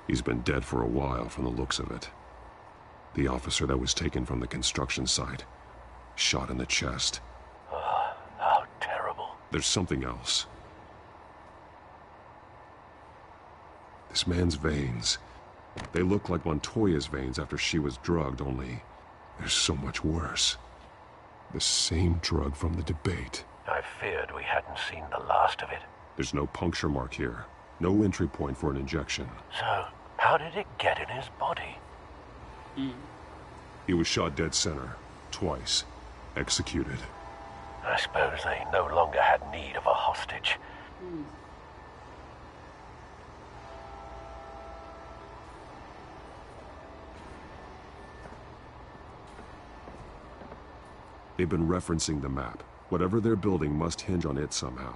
He's been dead for a while from the looks of it. The officer that was taken from the construction site. Shot in the chest. How terrible. There's something else. This man's veins. They look like Montoya's veins after she was drugged, only they're so much worse. The same drug from the debate. I feared we hadn't seen the last of it. There's no puncture mark here. No entry point for an injection. So, how did it get in his body? He was shot dead center. Twice. Executed. I suppose they no longer had need of a hostage. They've been referencing the map. Whatever they're building must hinge on it somehow.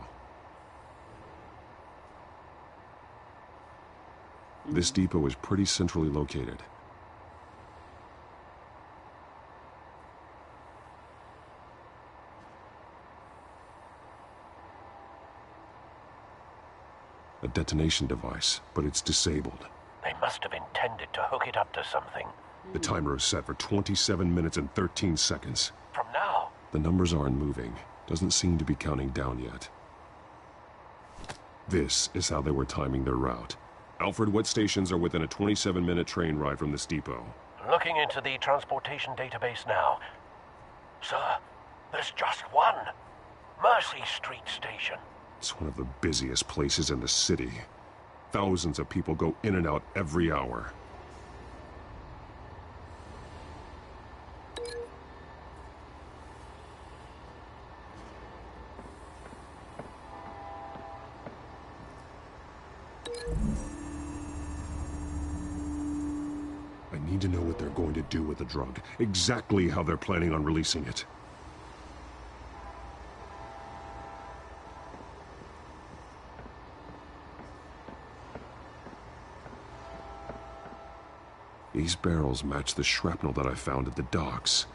This depot is pretty centrally located. A detonation device, but it's disabled. They must have intended to hook it up to something. The timer is set for 27 minutes and 13 seconds. From now? The numbers aren't moving. Doesn't seem to be counting down yet. This is how they were timing their route. Alfred, what stations are within a 27-minute train ride from this depot? Looking into the transportation database now. Sir, there's just one. Mercy Street Station. It's one of the busiest places in the city. Thousands of people go in and out every hour. I need to know what they're going to do with the drug. Exactly how they're planning on releasing it. These barrels match the shrapnel that I found at the docks.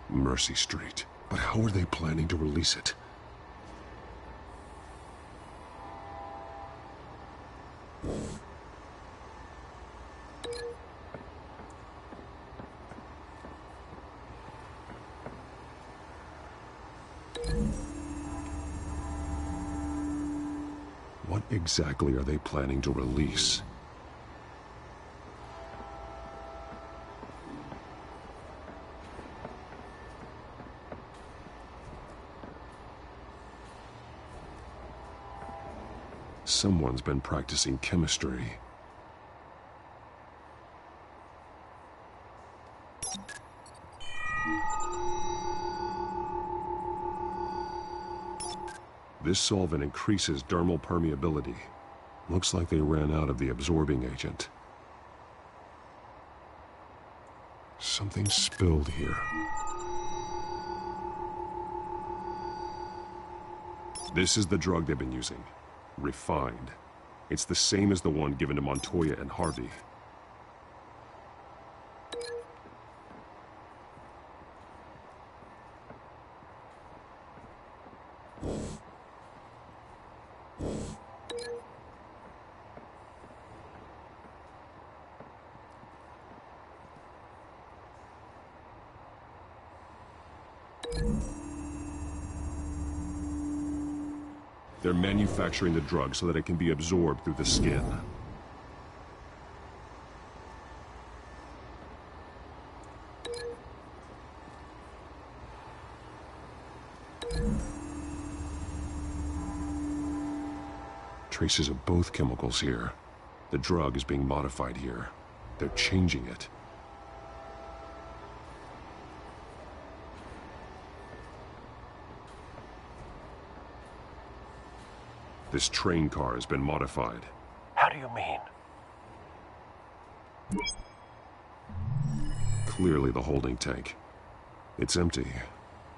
Mercy Street. But how are they planning to release it? What exactly are they planning to release? Someone's been practicing chemistry. This solvent increases dermal permeability. Looks like they ran out of the absorbing agent. Something spilled here. This is the drug they've been using. Refined. It's the same as the one given to Montoya and Harvey. They're manufacturing the drug so that it can be absorbed through the skin. Traces of both chemicals here. The drug is being modified here. They're changing it. This train car has been modified. How do you mean? Clearly the holding tank. It's empty.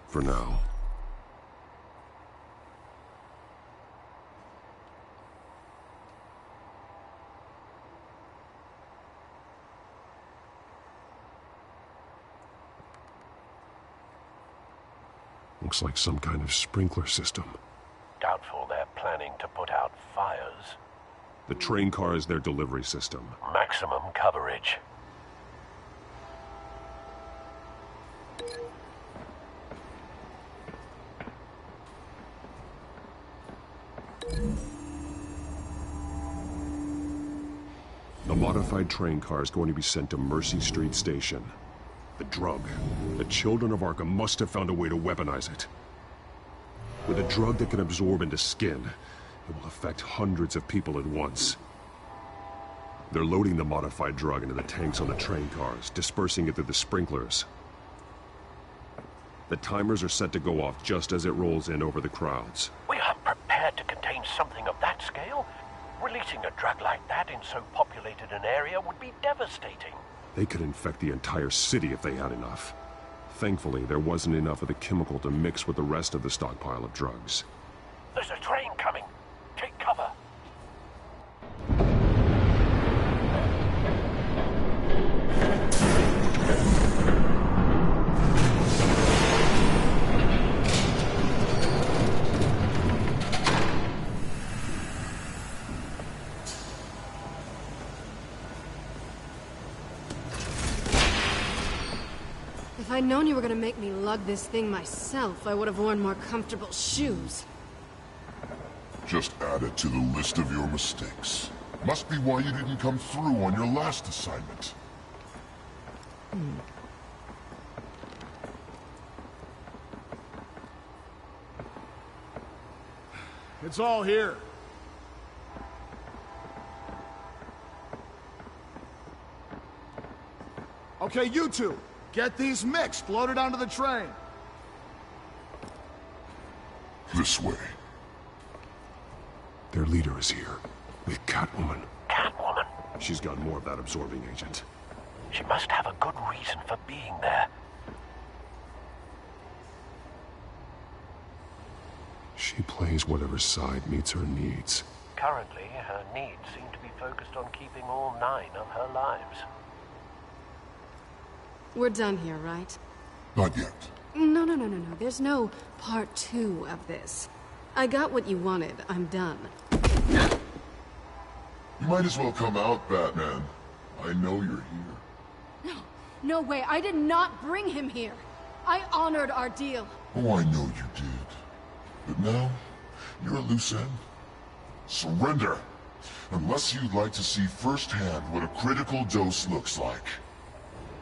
For now. Looks like some kind of sprinkler system. Doubtful they're planning to put out fires. The train car is their delivery system. Maximum coverage. The modified train car is going to be sent to Mercy Street Station. The drug. The children of Arkham must have found a way to weaponize it. With a drug that can absorb into skin, it will affect hundreds of people at once. They're loading the modified drug into the tanks on the train cars, dispersing it through the sprinklers. The timers are set to go off just as it rolls in over the crowds. We aren't prepared to contain something of that scale. Releasing a drug like that in so populated an area would be devastating. They could infect the entire city if they had enough. Thankfully, there wasn't enough of the chemical to mix with the rest of the stockpile of drugs. There's a train coming. Take cover. If I'd known you were gonna make me lug this thing myself, I would have worn more comfortable shoes. Just add it to the list of your mistakes. Must be why you didn't come through on your last assignment. It's all here. Okay, you two, get these mixed, loaded onto the train. This way. Their leader is here, with Catwoman. Catwoman? She's got more of that absorbing agent. She must have a good reason for being there. She plays whatever side meets her needs. Currently, her needs seem to be focused on keeping all 9 of her lives. We're done here, right? Not yet. No. There's no part 2 of this. I got what you wanted. I'm done. You might as well come out, Batman. I know you're here. No way. I did not bring him here. I honored our deal. Oh, I know you did. But now, you're a loose end. Surrender! Unless you'd like to see firsthand what a critical dose looks like.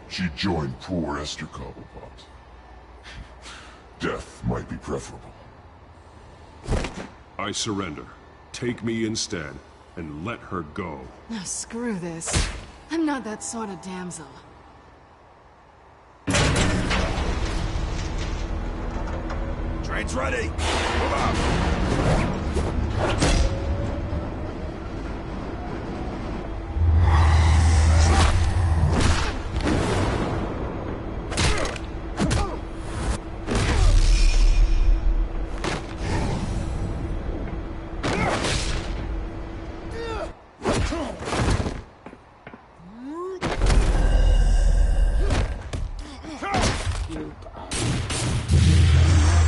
She joined poor Esther Cobblepot. Death might be preferable. I surrender. Take me instead, and let her go. Oh, screw this. I'm not that sort of damsel. Train's ready! Move up!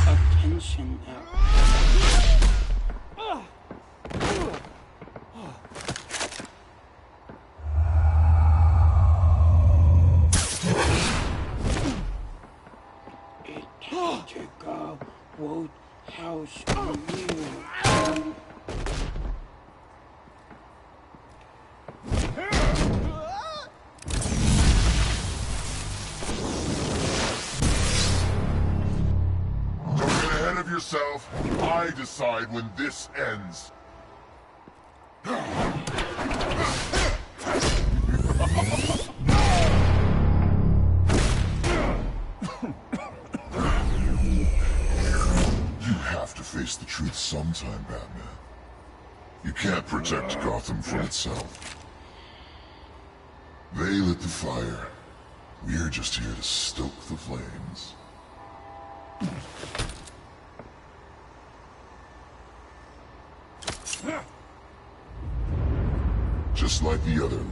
Attention now. Electrical Woodhouse on you. Yourself. I decide when this ends. You have to face the truth sometime, Batman. You can't protect Gotham from itself. They lit the fire. We're just here to stoke the flames. Just like the other.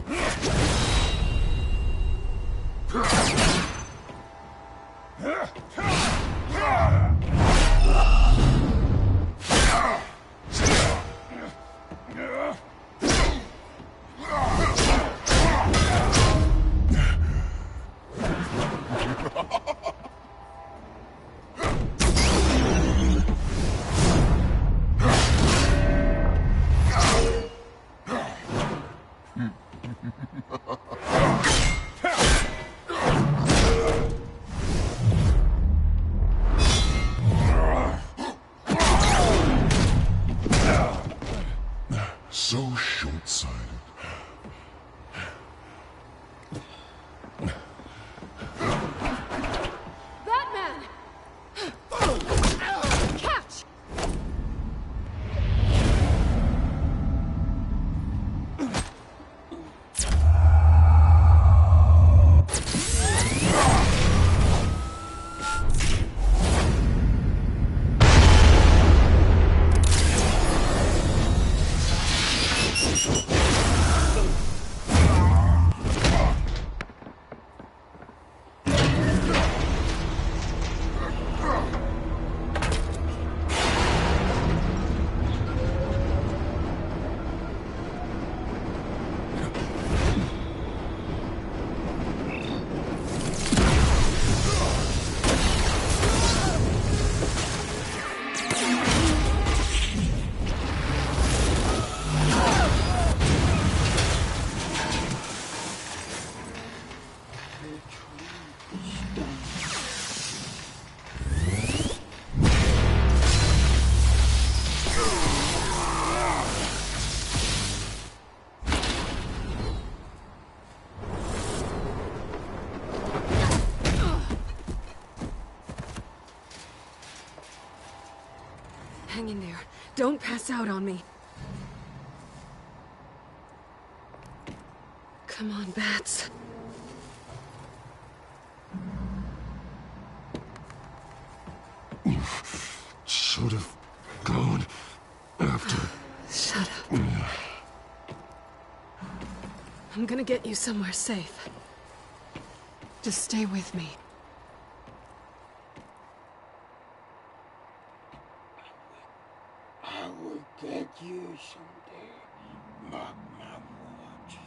Hang in there. Don't pass out on me. Come on, Bats. You should have gone after... Shut up. I'm gonna get you somewhere safe. Just stay with me. I will get you someday. Mark my words.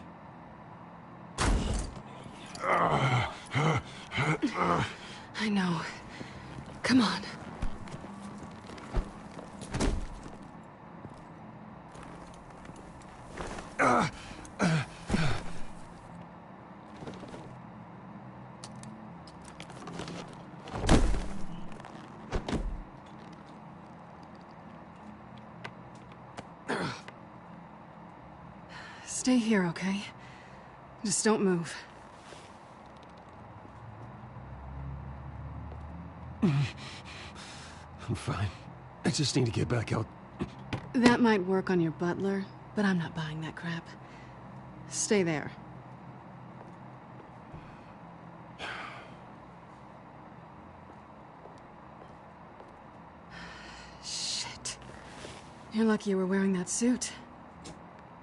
I know. Come on. Stay here, okay? Just don't move. I'm fine. I just need to get back out. That might work on your butler, but I'm not buying that crap. Stay there. Shit. You're lucky you were wearing that suit.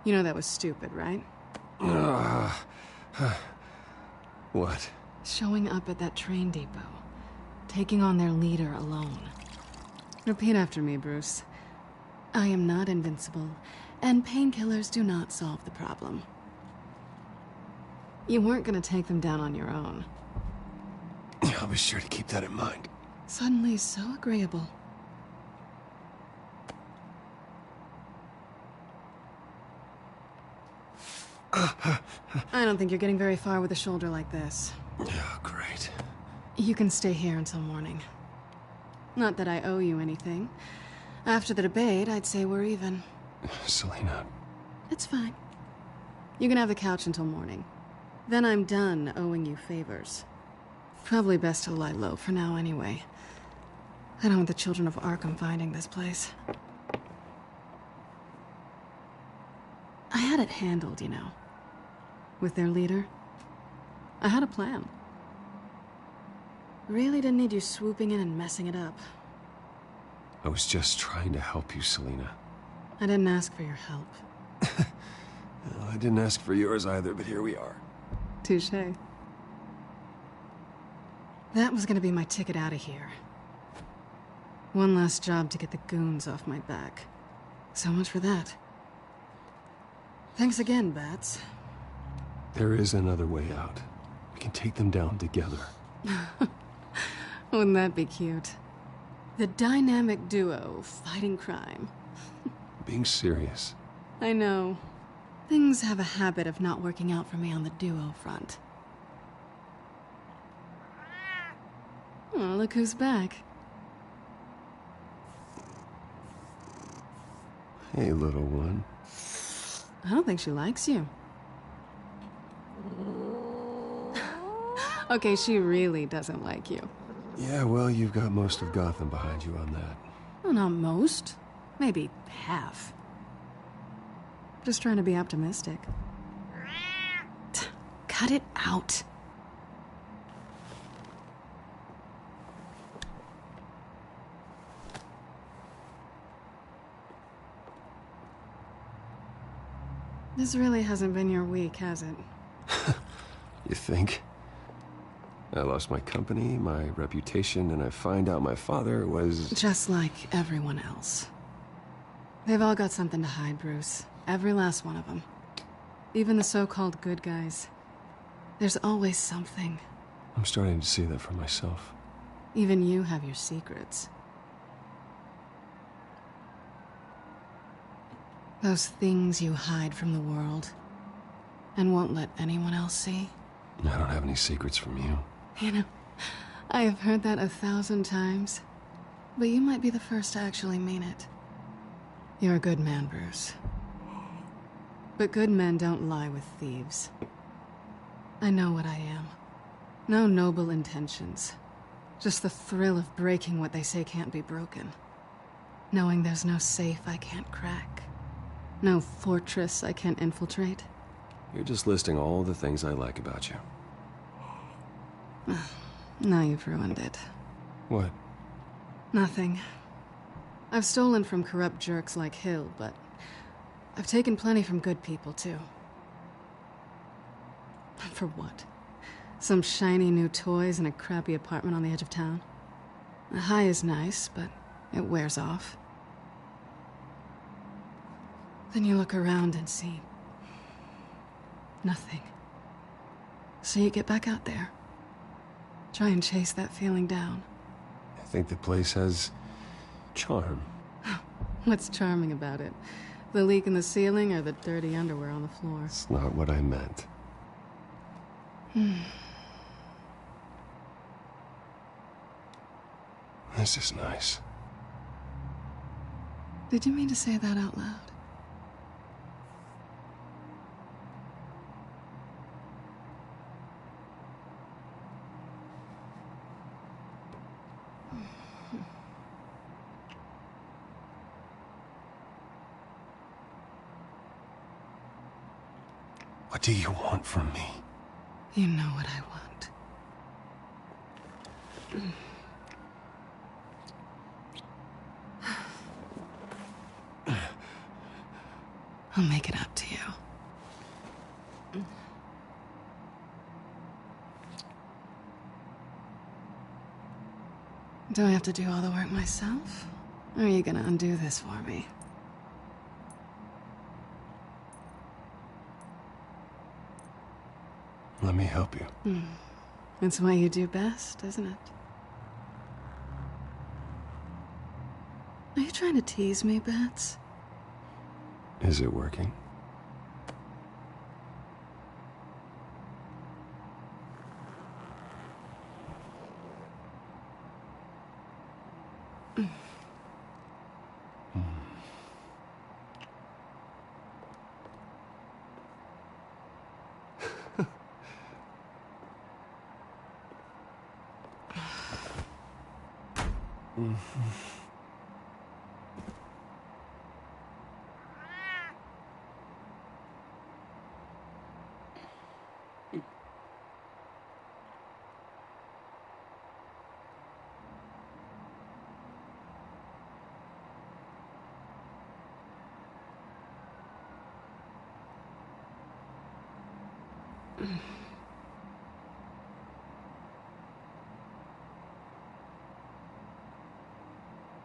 You know that was stupid, right? What? Showing up at that train depot. Taking on their leader alone. Repeat after me, Bruce. I am not invincible, and painkillers do not solve the problem. You weren't gonna take them down on your own. I'll be sure to keep that in mind. Suddenly so agreeable. I don't think you're getting very far with a shoulder like this. Oh, great. You can stay here until morning. Not that I owe you anything. After the debate, I'd say we're even. Selina. It's fine. You can have the couch until morning. Then I'm done owing you favors. Probably best to lie low for now anyway. I don't want the children of Arkham finding this place. I had it handled, you know. With their leader. I had a plan. Really didn't need you swooping in and messing it up. I was just trying to help you, Selina. I didn't ask for your help. Well, I didn't ask for yours either, but here we are. Touché. That was gonna be my ticket out of here. One last job to get the goons off my back. So much for that. Thanks again, Bats. There is another way out. We can take them down together. Wouldn't that be cute? The dynamic duo fighting crime. Being serious. I know. Things have a habit of not working out for me on the duo front. Oh, look who's back. Hey, little one. I don't think she likes you. Okay, she really doesn't like you. Yeah, well, you've got most of Gotham behind you on that. Well, not most. Maybe half. Just trying to be optimistic. Cut it out. This really hasn't been your week, has it? You think? I lost my company, my reputation, and I find out my father was... Just like everyone else. They've all got something to hide, Bruce. Every last one of them. Even the so-called good guys. There's always something. I'm starting to see that for myself. Even you have your secrets. Those things you hide from the world and won't let anyone else see. I don't have any secrets from you. You know, I have heard that 1,000 times, but you might be the first to actually mean it. You're a good man, Bruce. But good men don't lie with thieves. I know what I am. No noble intentions. Just the thrill of breaking what they say can't be broken. Knowing there's no safe I can't crack. No fortress I can't infiltrate. You're just listing all the things I like about you. Now you've ruined it. What? Nothing. I've stolen from corrupt jerks like Hill, but I've taken plenty from good people, too. For what? Some shiny new toys in a crappy apartment on the edge of town? A high is nice, but it wears off. Then you look around and see nothing. So you get back out there. Try and chase that feeling down. I think the place has charm. What's charming about it? The leak in the ceiling or the dirty underwear on the floor? It's not what I meant. This is nice. Did you mean to say that out loud? What do you want from me? You know what I want. I'll make it up to you. Do I have to do all the work myself? Or are you gonna undo this for me? Let me help you. It's what you do best, isn't it? Are you trying to tease me, Bats? Is it working?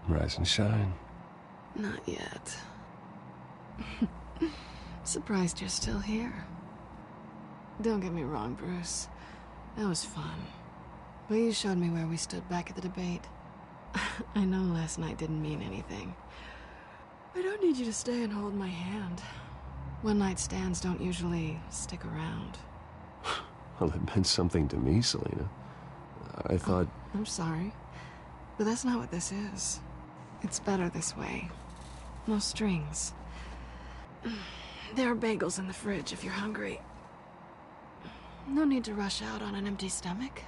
Rise and shine. Not yet. Surprised you're still here. Don't get me wrong, Bruce. That was fun. But you showed me where we stood back at the debate. I know last night didn't mean anything. I don't need you to stay and hold my hand. One-night stands don't usually stick around. Well, it meant something to me, Selina. I thought... I'm sorry, but that's not what this is. It's better this way. No strings. There are bagels in the fridge if you're hungry. No need to rush out on an empty stomach.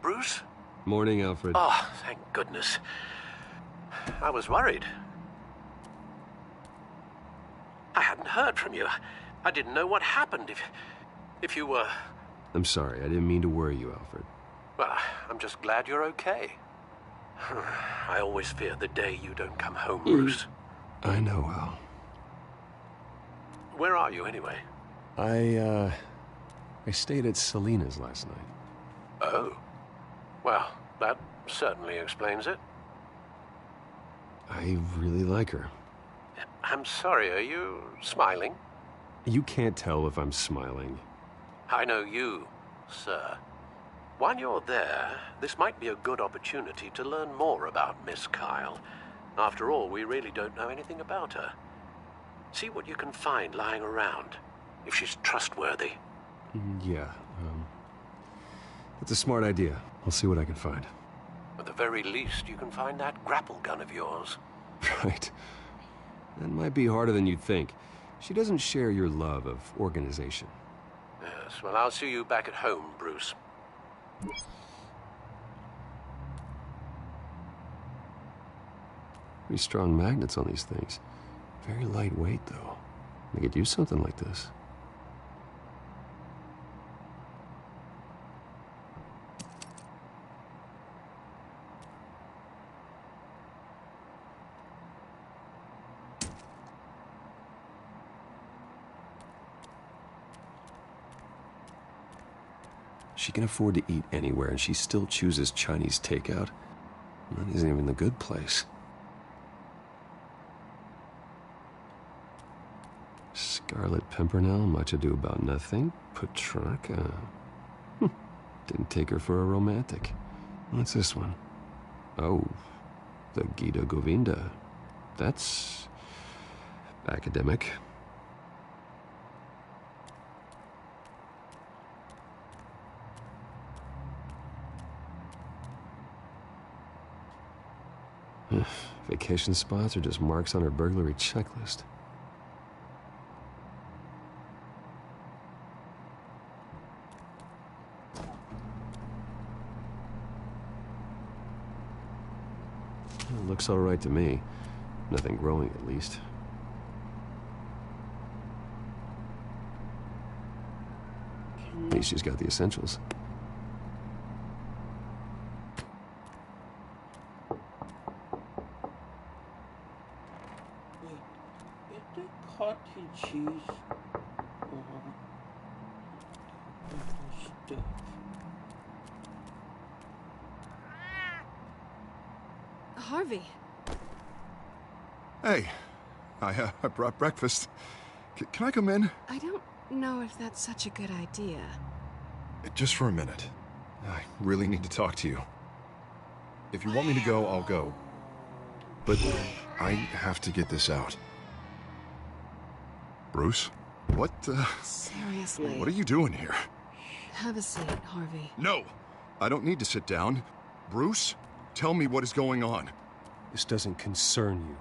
Bruce? Morning, Alfred. Oh, thank goodness. I was worried. I hadn't heard from you. I didn't know what happened if you were... I'm sorry, I didn't mean to worry you, Alfred. Well, I'm just glad you're okay. I always fear the day you don't come home, Bruce. I know, Al. Where are you, anyway? I stayed at Selina's last night. Oh. Well, that certainly explains it. I really like her. I'm sorry, are you smiling? You can't tell if I'm smiling. I know you, sir. While you're there, this might be a good opportunity to learn more about Miss Kyle. After all, we really don't know anything about her. See what you can find lying around, if she's trustworthy. Yeah, that's a smart idea. I'll see what I can find. At the very least, you can find that grapple gun of yours. Right. That might be harder than you'd think. She doesn't share your love of organization. Yes, well, I'll see you back at home, Bruce. Pretty strong magnets on these things. Very lightweight, though. They could use something like this. She can afford to eat anywhere, and she still chooses Chinese takeout. That isn't even the good place. Scarlet Pimpernel, Much Ado About Nothing, Petrarca. Didn't take her for a romantic. What's this one? Oh, the Gita Govinda. That's academic. Vacation spots are just marks on her burglary checklist. Looks all right to me. Nothing growing, at least. At least she's got the essentials. Cottage cheese. Stuff. Harvey. Hey, I brought breakfast. Can I come in? I don't know if that's such a good idea. Just for a minute. I really need to talk to you. If you want me to go, I'll go. But I have to get this out. Bruce? What, Seriously. What are you doing here? Have a seat, Harvey. No! I don't need to sit down. Bruce, tell me what is going on. This doesn't concern you.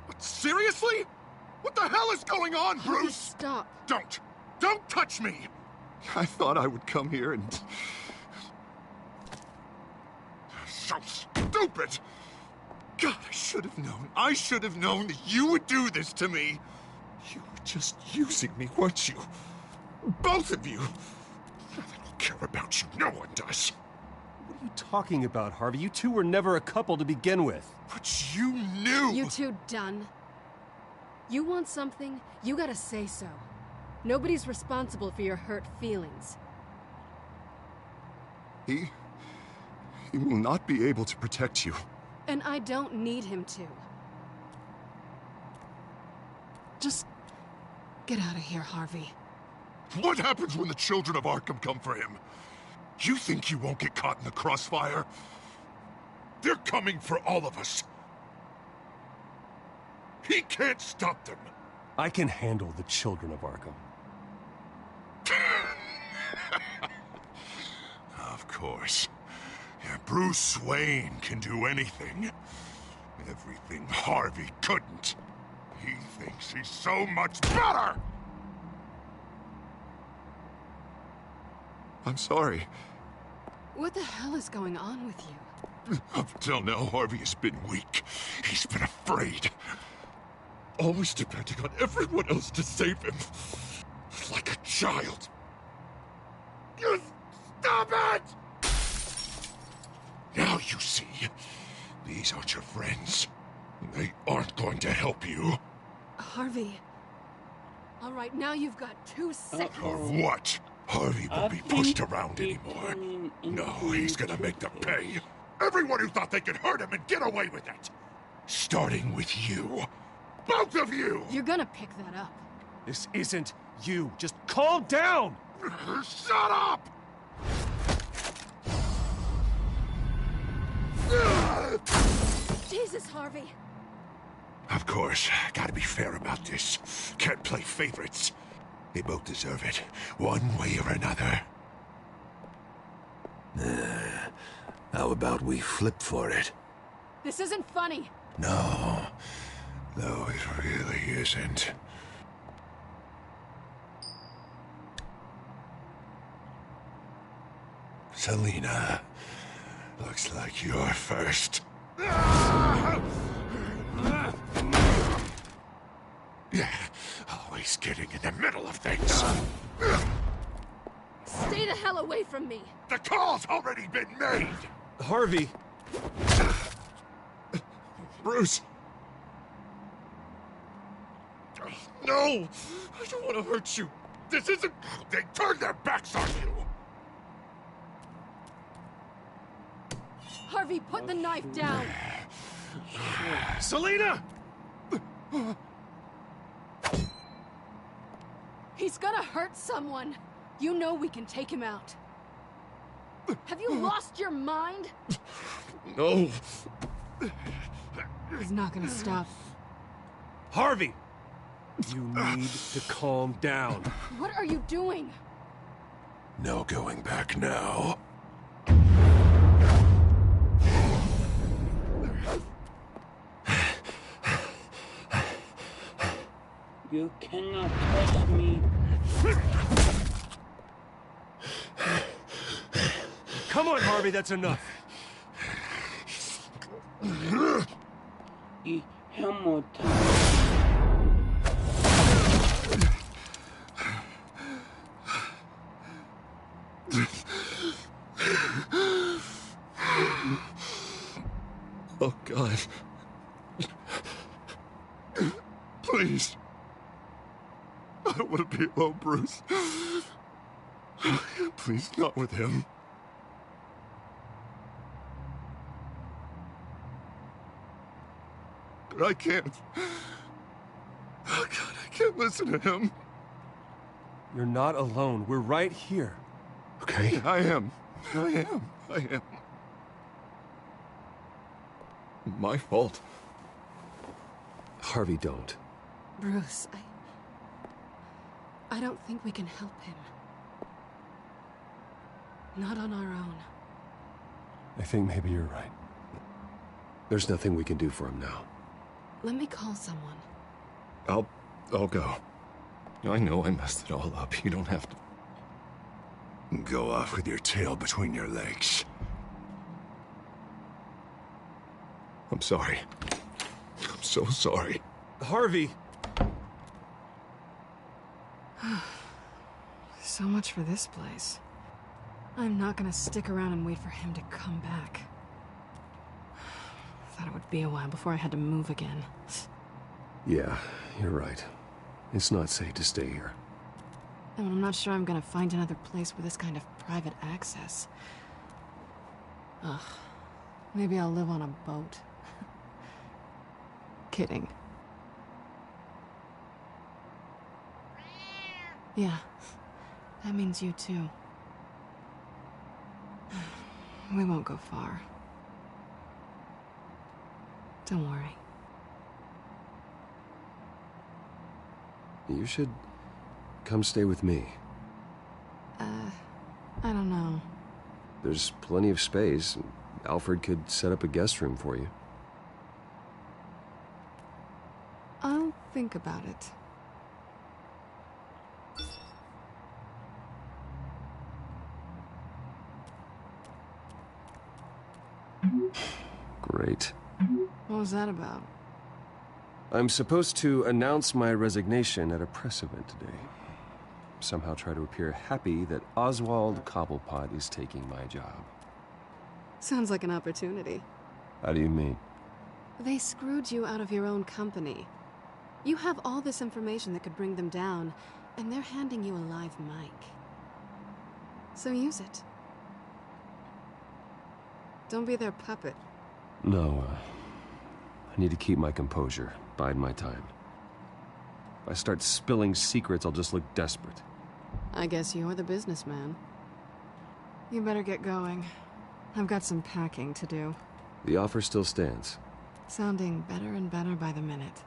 What, seriously? What the hell is going on, Harvey, Bruce? stop. Don't touch me! I thought I would come here and... So stupid! God, I should have known. I should have known that you would do this to me. You were just using me, weren't you? Both of you. I don't care about you. No one does. What are you talking about, Harvey? You two were never a couple to begin with. But you knew! You two done? You want something, you gotta say so. Nobody's responsible for your hurt feelings. He will not be able to protect you. And I don't need him to. Just get out of here, Harvey. What happens when the children of Arkham come for him? You think you won't get caught in the crossfire? They're coming for all of us. He can't stop them. I can handle the children of Arkham. Of course. Yeah, Bruce Wayne can do anything. Everything Harvey couldn't. He thinks he's so much better! I'm sorry. What the hell is going on with you? Up till now, Harvey has been weak. He's been afraid. Always depending on everyone else to save him. Like a child. You stop it! Now you see. These aren't your friends. They aren't going to help you. Harvey. All right, now you've got 2 seconds. Or what? Harvey won't be pushed around anymore. No, he's gonna make them pay. Everyone who thought they could hurt him and get away with it. Starting with you. Both of you! You're gonna pick that up. This isn't You, just calm down! Shut up! Jesus, Harvey. Of course, gotta be fair about this. Can't play favorites. They both deserve it, one way or another. How about we flip for it? This isn't funny. No, it really isn't. Selina, looks like you're first. Yeah, always getting in the middle of things. Stay the hell away from me. The call's already been made. Harvey. Bruce. No, I don't want to hurt you. This isn't... They turned their backs on you. Harvey, put the knife down. Selina! He's gonna hurt someone. You know we can take him out. Have you lost your mind? No. He's not gonna stop. Harvey! You need to calm down. What are you doing? No going back now. You cannot touch me. Come on, Harvey, that's enough. Y Hamilton. Oh, God. Please. I don't want to be alone, Bruce. Please, not with him. But I can't. Oh, God, I can't listen to him. You're not alone. We're right here. Okay? I am. My fault. Harvey, don't. Bruce, I don't think we can help him. Not on our own. I think maybe you're right. There's nothing we can do for him now. Let me call someone. I'll go. I know I messed it all up. You don't have to go off with your tail between your legs. I'm sorry. I'm so sorry. Harvey! So much for this place. I'm not gonna stick around and wait for him to come back. Thought it would be a while before I had to move again. Yeah, you're right. It's not safe to stay here. And I'm not sure I'm gonna find another place with this kind of private access. Ugh. Maybe I'll live on a boat. Kidding. Yeah. That means you too. We won't go far. Don't worry. You should come stay with me. I don't know. There's plenty of space. Alfred could set up a guest room for you. I'll think about it. Great. What was that about? I'm supposed to announce my resignation at a press event today. Somehow try to appear happy that Oswald Cobblepot is taking my job. Sounds like an opportunity. How do you mean? They screwed you out of your own company. You have all this information that could bring them down, and they're handing you a live mic. So use it. Don't be their puppet. No, I need to keep my composure, bide my time. If I start spilling secrets, I'll just look desperate. I guess you're the businessman. You better get going. I've got some packing to do. The offer still stands. Sounding better and better by the minute.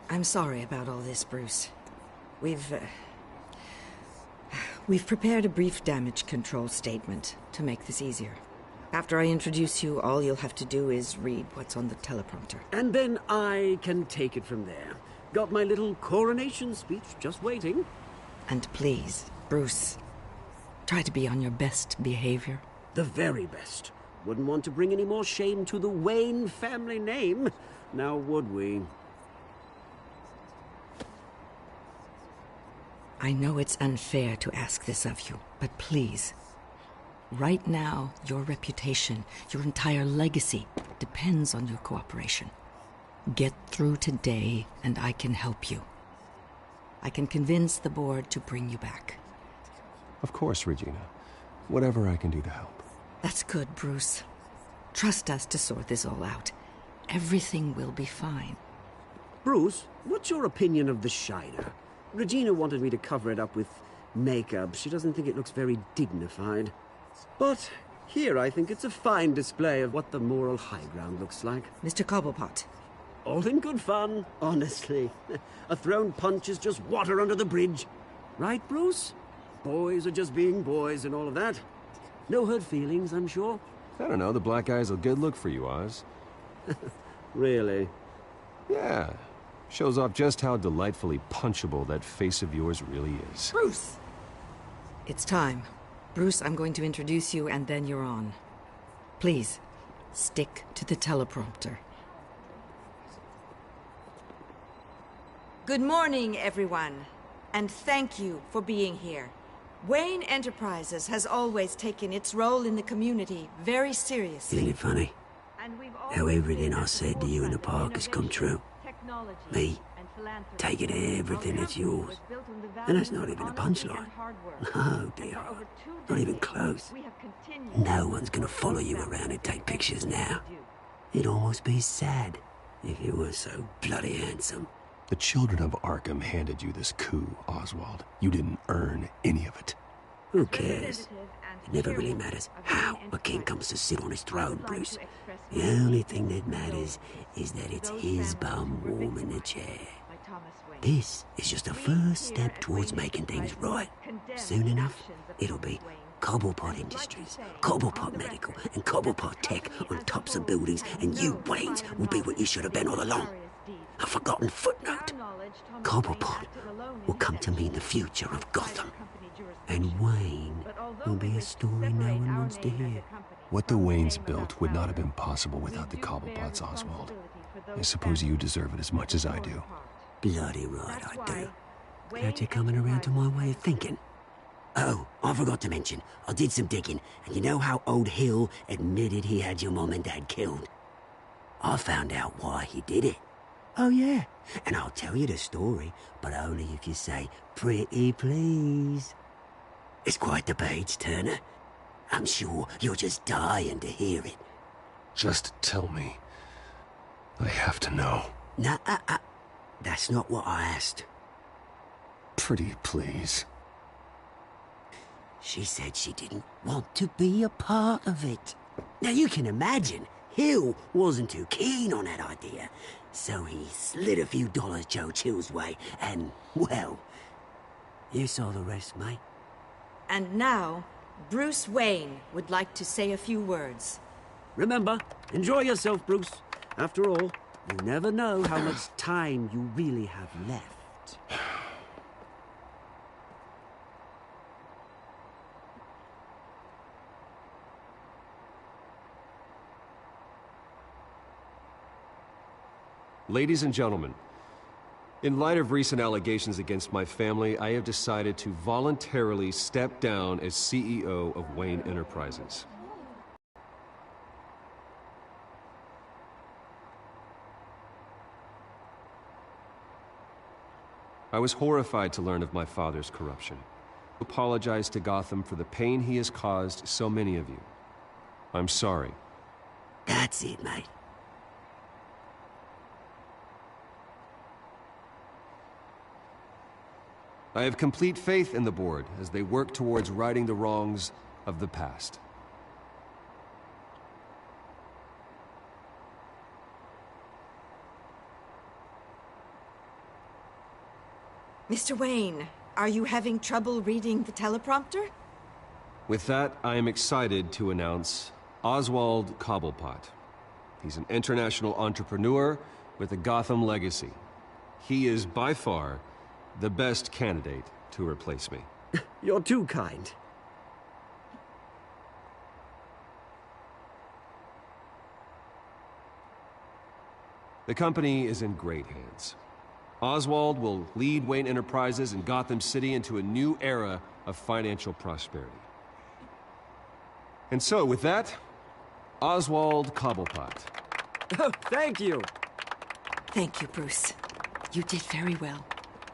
I'm sorry about all this, Bruce. We've prepared a brief damage control statement to make this easier. After I introduce you, all you'll have to do is read what's on the teleprompter. And then I can take it from there. Got my little coronation speech just waiting. And please, Bruce, try to be on your best behavior. The very best. Wouldn't want to bring any more shame to the Wayne family name, now would we? I know it's unfair to ask this of you, but please, right now, your reputation, your entire legacy, depends on your cooperation. Get through today, and I can help you. I can convince the board to bring you back. Of course, Regina. Whatever I can do to help. That's good, Bruce. Trust us to sort this all out. Everything will be fine. Bruce, what's your opinion of the Shiner? Regina wanted me to cover it up with makeup. She doesn't think it looks very dignified. But here I think it's a fine display of what the moral high ground looks like. Mr. Cobblepot. All in good fun, honestly. A thrown punch is just water under the bridge. Right, Bruce? Boys are just being boys and all of that. No hurt feelings, I'm sure. I don't know, the black eye's a good look for you, Oz. Really? Yeah. Shows off just how delightfully punchable that face of yours really is. Bruce! It's time. Bruce, I'm going to introduce you, and then you're on. Please, stick to the teleprompter. Good morning, everyone, and thank you for being here. Wayne Enterprises has always taken its role in the community very seriously. Isn't it funny how everything I said to you in the park has come true? Me, taking everything that's yours. And that's not even a punchline. No, dear. Not even close. No one's gonna follow you around and take pictures now. It'd almost be sad if you were so bloody handsome. The children of Arkham handed you this coup, Oswald. You didn't earn any of it. Who cares? It never really matters how a king comes to sit on his throne, Bruce. The only thing that matters is that it's his bum warm in the chair. This is just a first step towards making things right. Soon enough, it'll be Cobblepot Industries, Cobblepot Medical, and Cobblepot Tech on tops of buildings, and you, Waynes, will be what you should have been all along. A forgotten footnote. Cobblepot will come to mean the future of Gotham. And Wayne will be a story no one wants to hear. What the Waynes built would not have been possible without the Cobblepots, Oswald. I suppose you deserve it as much as I do. Bloody right I do. Glad you're coming around to my way of thinking. Oh, I forgot to mention, I did some digging, and you know how Old Hill admitted he had your mom and dad killed? I found out why he did it. Oh yeah, and I'll tell you the story, but only if you say, pretty please. It's quite the page turner. I'm sure you're just dying to hear it. Just tell me. I have to know. Nah, that's not what I asked. Pretty please. She said she didn't want to be a part of it. Now you can imagine, Hill wasn't too keen on that idea. So he slid a few dollars Joe Chill's way, and, well, you saw the rest, mate. And now, Bruce Wayne would like to say a few words. Remember, enjoy yourself, Bruce. After all, you never know how much time you really have left. Ladies and gentlemen, in light of recent allegations against my family, I have decided to voluntarily step down as CEO of Wayne Enterprises. I was horrified to learn of my father's corruption. I apologize to Gotham for the pain he has caused so many of you. I'm sorry. That's it, mate. I have complete faith in the board as they work towards righting the wrongs of the past. Mr. Wayne, are you having trouble reading the teleprompter? With that, I am excited to announce Oswald Cobblepot. He's an international entrepreneur with a Gotham legacy. He is by far the best candidate to replace me. You're too kind. The company is in great hands. Oswald will lead Wayne Enterprises and Gotham City into a new era of financial prosperity. And so, with that, Oswald Cobblepot. Oh, thank you. Thank you, Bruce. You did very well.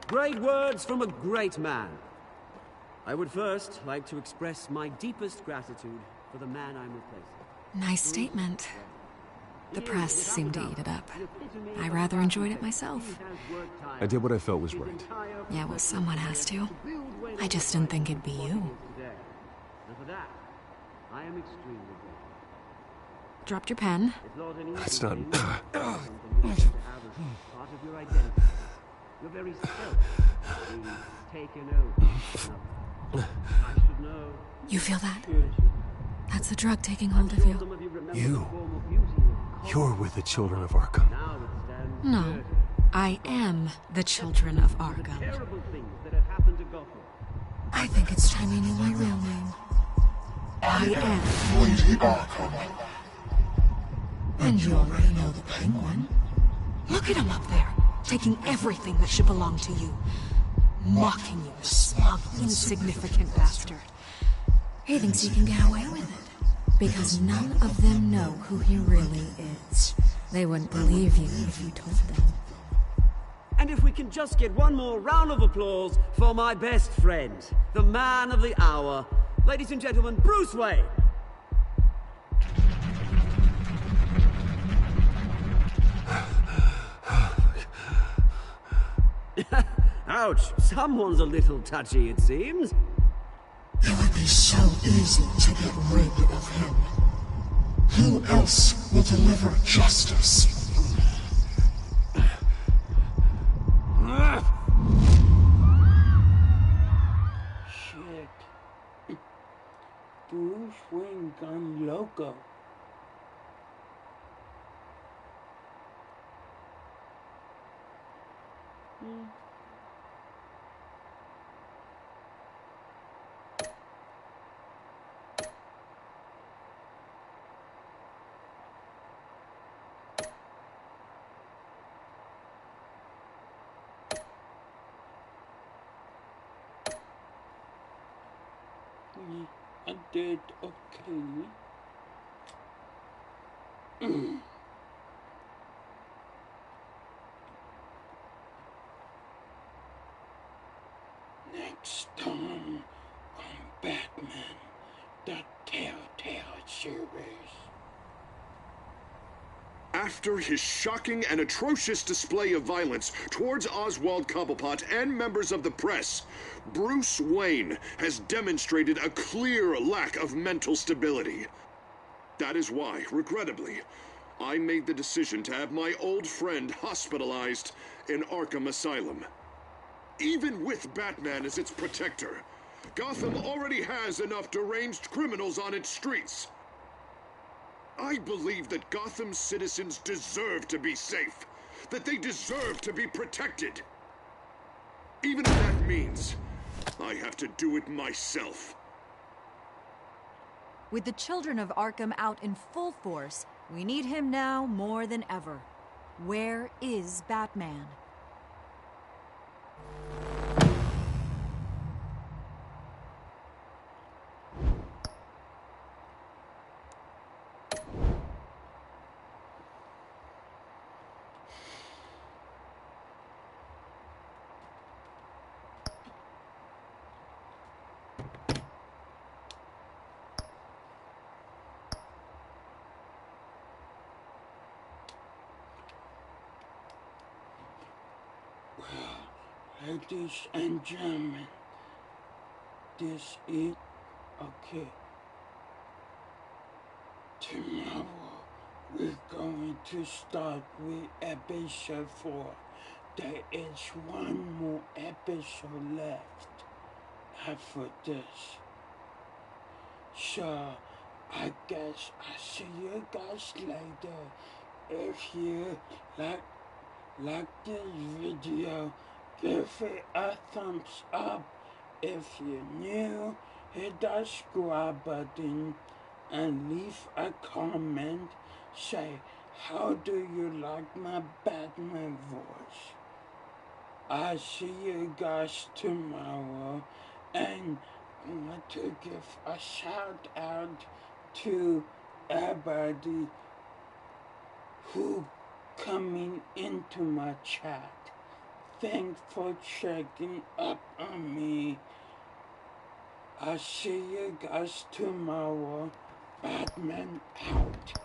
Great words from a great man. I would first like to express my deepest gratitude for the man I'm replacing. Nice statement. The press seemed to eat it up. I rather enjoyed it myself. I did what I felt was right. Yeah, well, someone has to. I just didn't think it'd be you. And for that, I am extremely grateful. Dropped your pen. That's not... Part of your identity. Your very self being taken over. I should know. You feel that? That's the drug taking hold of you. You're with the Children of Arkham. No. I am the Children of Arkham. I think it's time you knew my real name. I am Lady Arkham. And you already know the Penguin. Look at him up there, taking everything that should belong to you. Mocking you, smug, insignificant bastard. He thinks he can get away with it. Because none of them know who he really is. They wouldn't believe you if you told them. And if we can just get one more round of applause for my best friend, the man of the hour, ladies and gentlemen, Bruce Wayne. Ouch, someone's a little touchy, it seems. It would be so easy to get rid of him. Who else will deliver justice? Shit. Bruce Wayne gone loco. I did okay. Next time on Batman, the Telltale series. After his shocking and atrocious display of violence towards Oswald Cobblepot and members of the press, Bruce Wayne has demonstrated a clear lack of mental stability. That is why, regrettably, I made the decision to have my old friend hospitalized in Arkham Asylum. Even with Batman as its protector, Gotham already has enough deranged criminals on its streets. I believe that Gotham's citizens deserve to be safe, that they deserve to be protected. Even if that means I have to do it myself. With the Children of Arkham out in full force, we need him now more than ever. Where is Batman? Ladies and gentlemen, this is okay. Tomorrow we're going to start with episode 4. There is one more episode left after this. So I guess I'll see you guys later. If you like this video, give it a thumbs up. If you're new, hit that subscribe button and leave a comment. Say, how do you like my Batman voice? I'll see you guys tomorrow, and I want to give a shout out to everybody who coming into my chat. Thanks for checking up on me. I'll see you guys tomorrow. Batman out.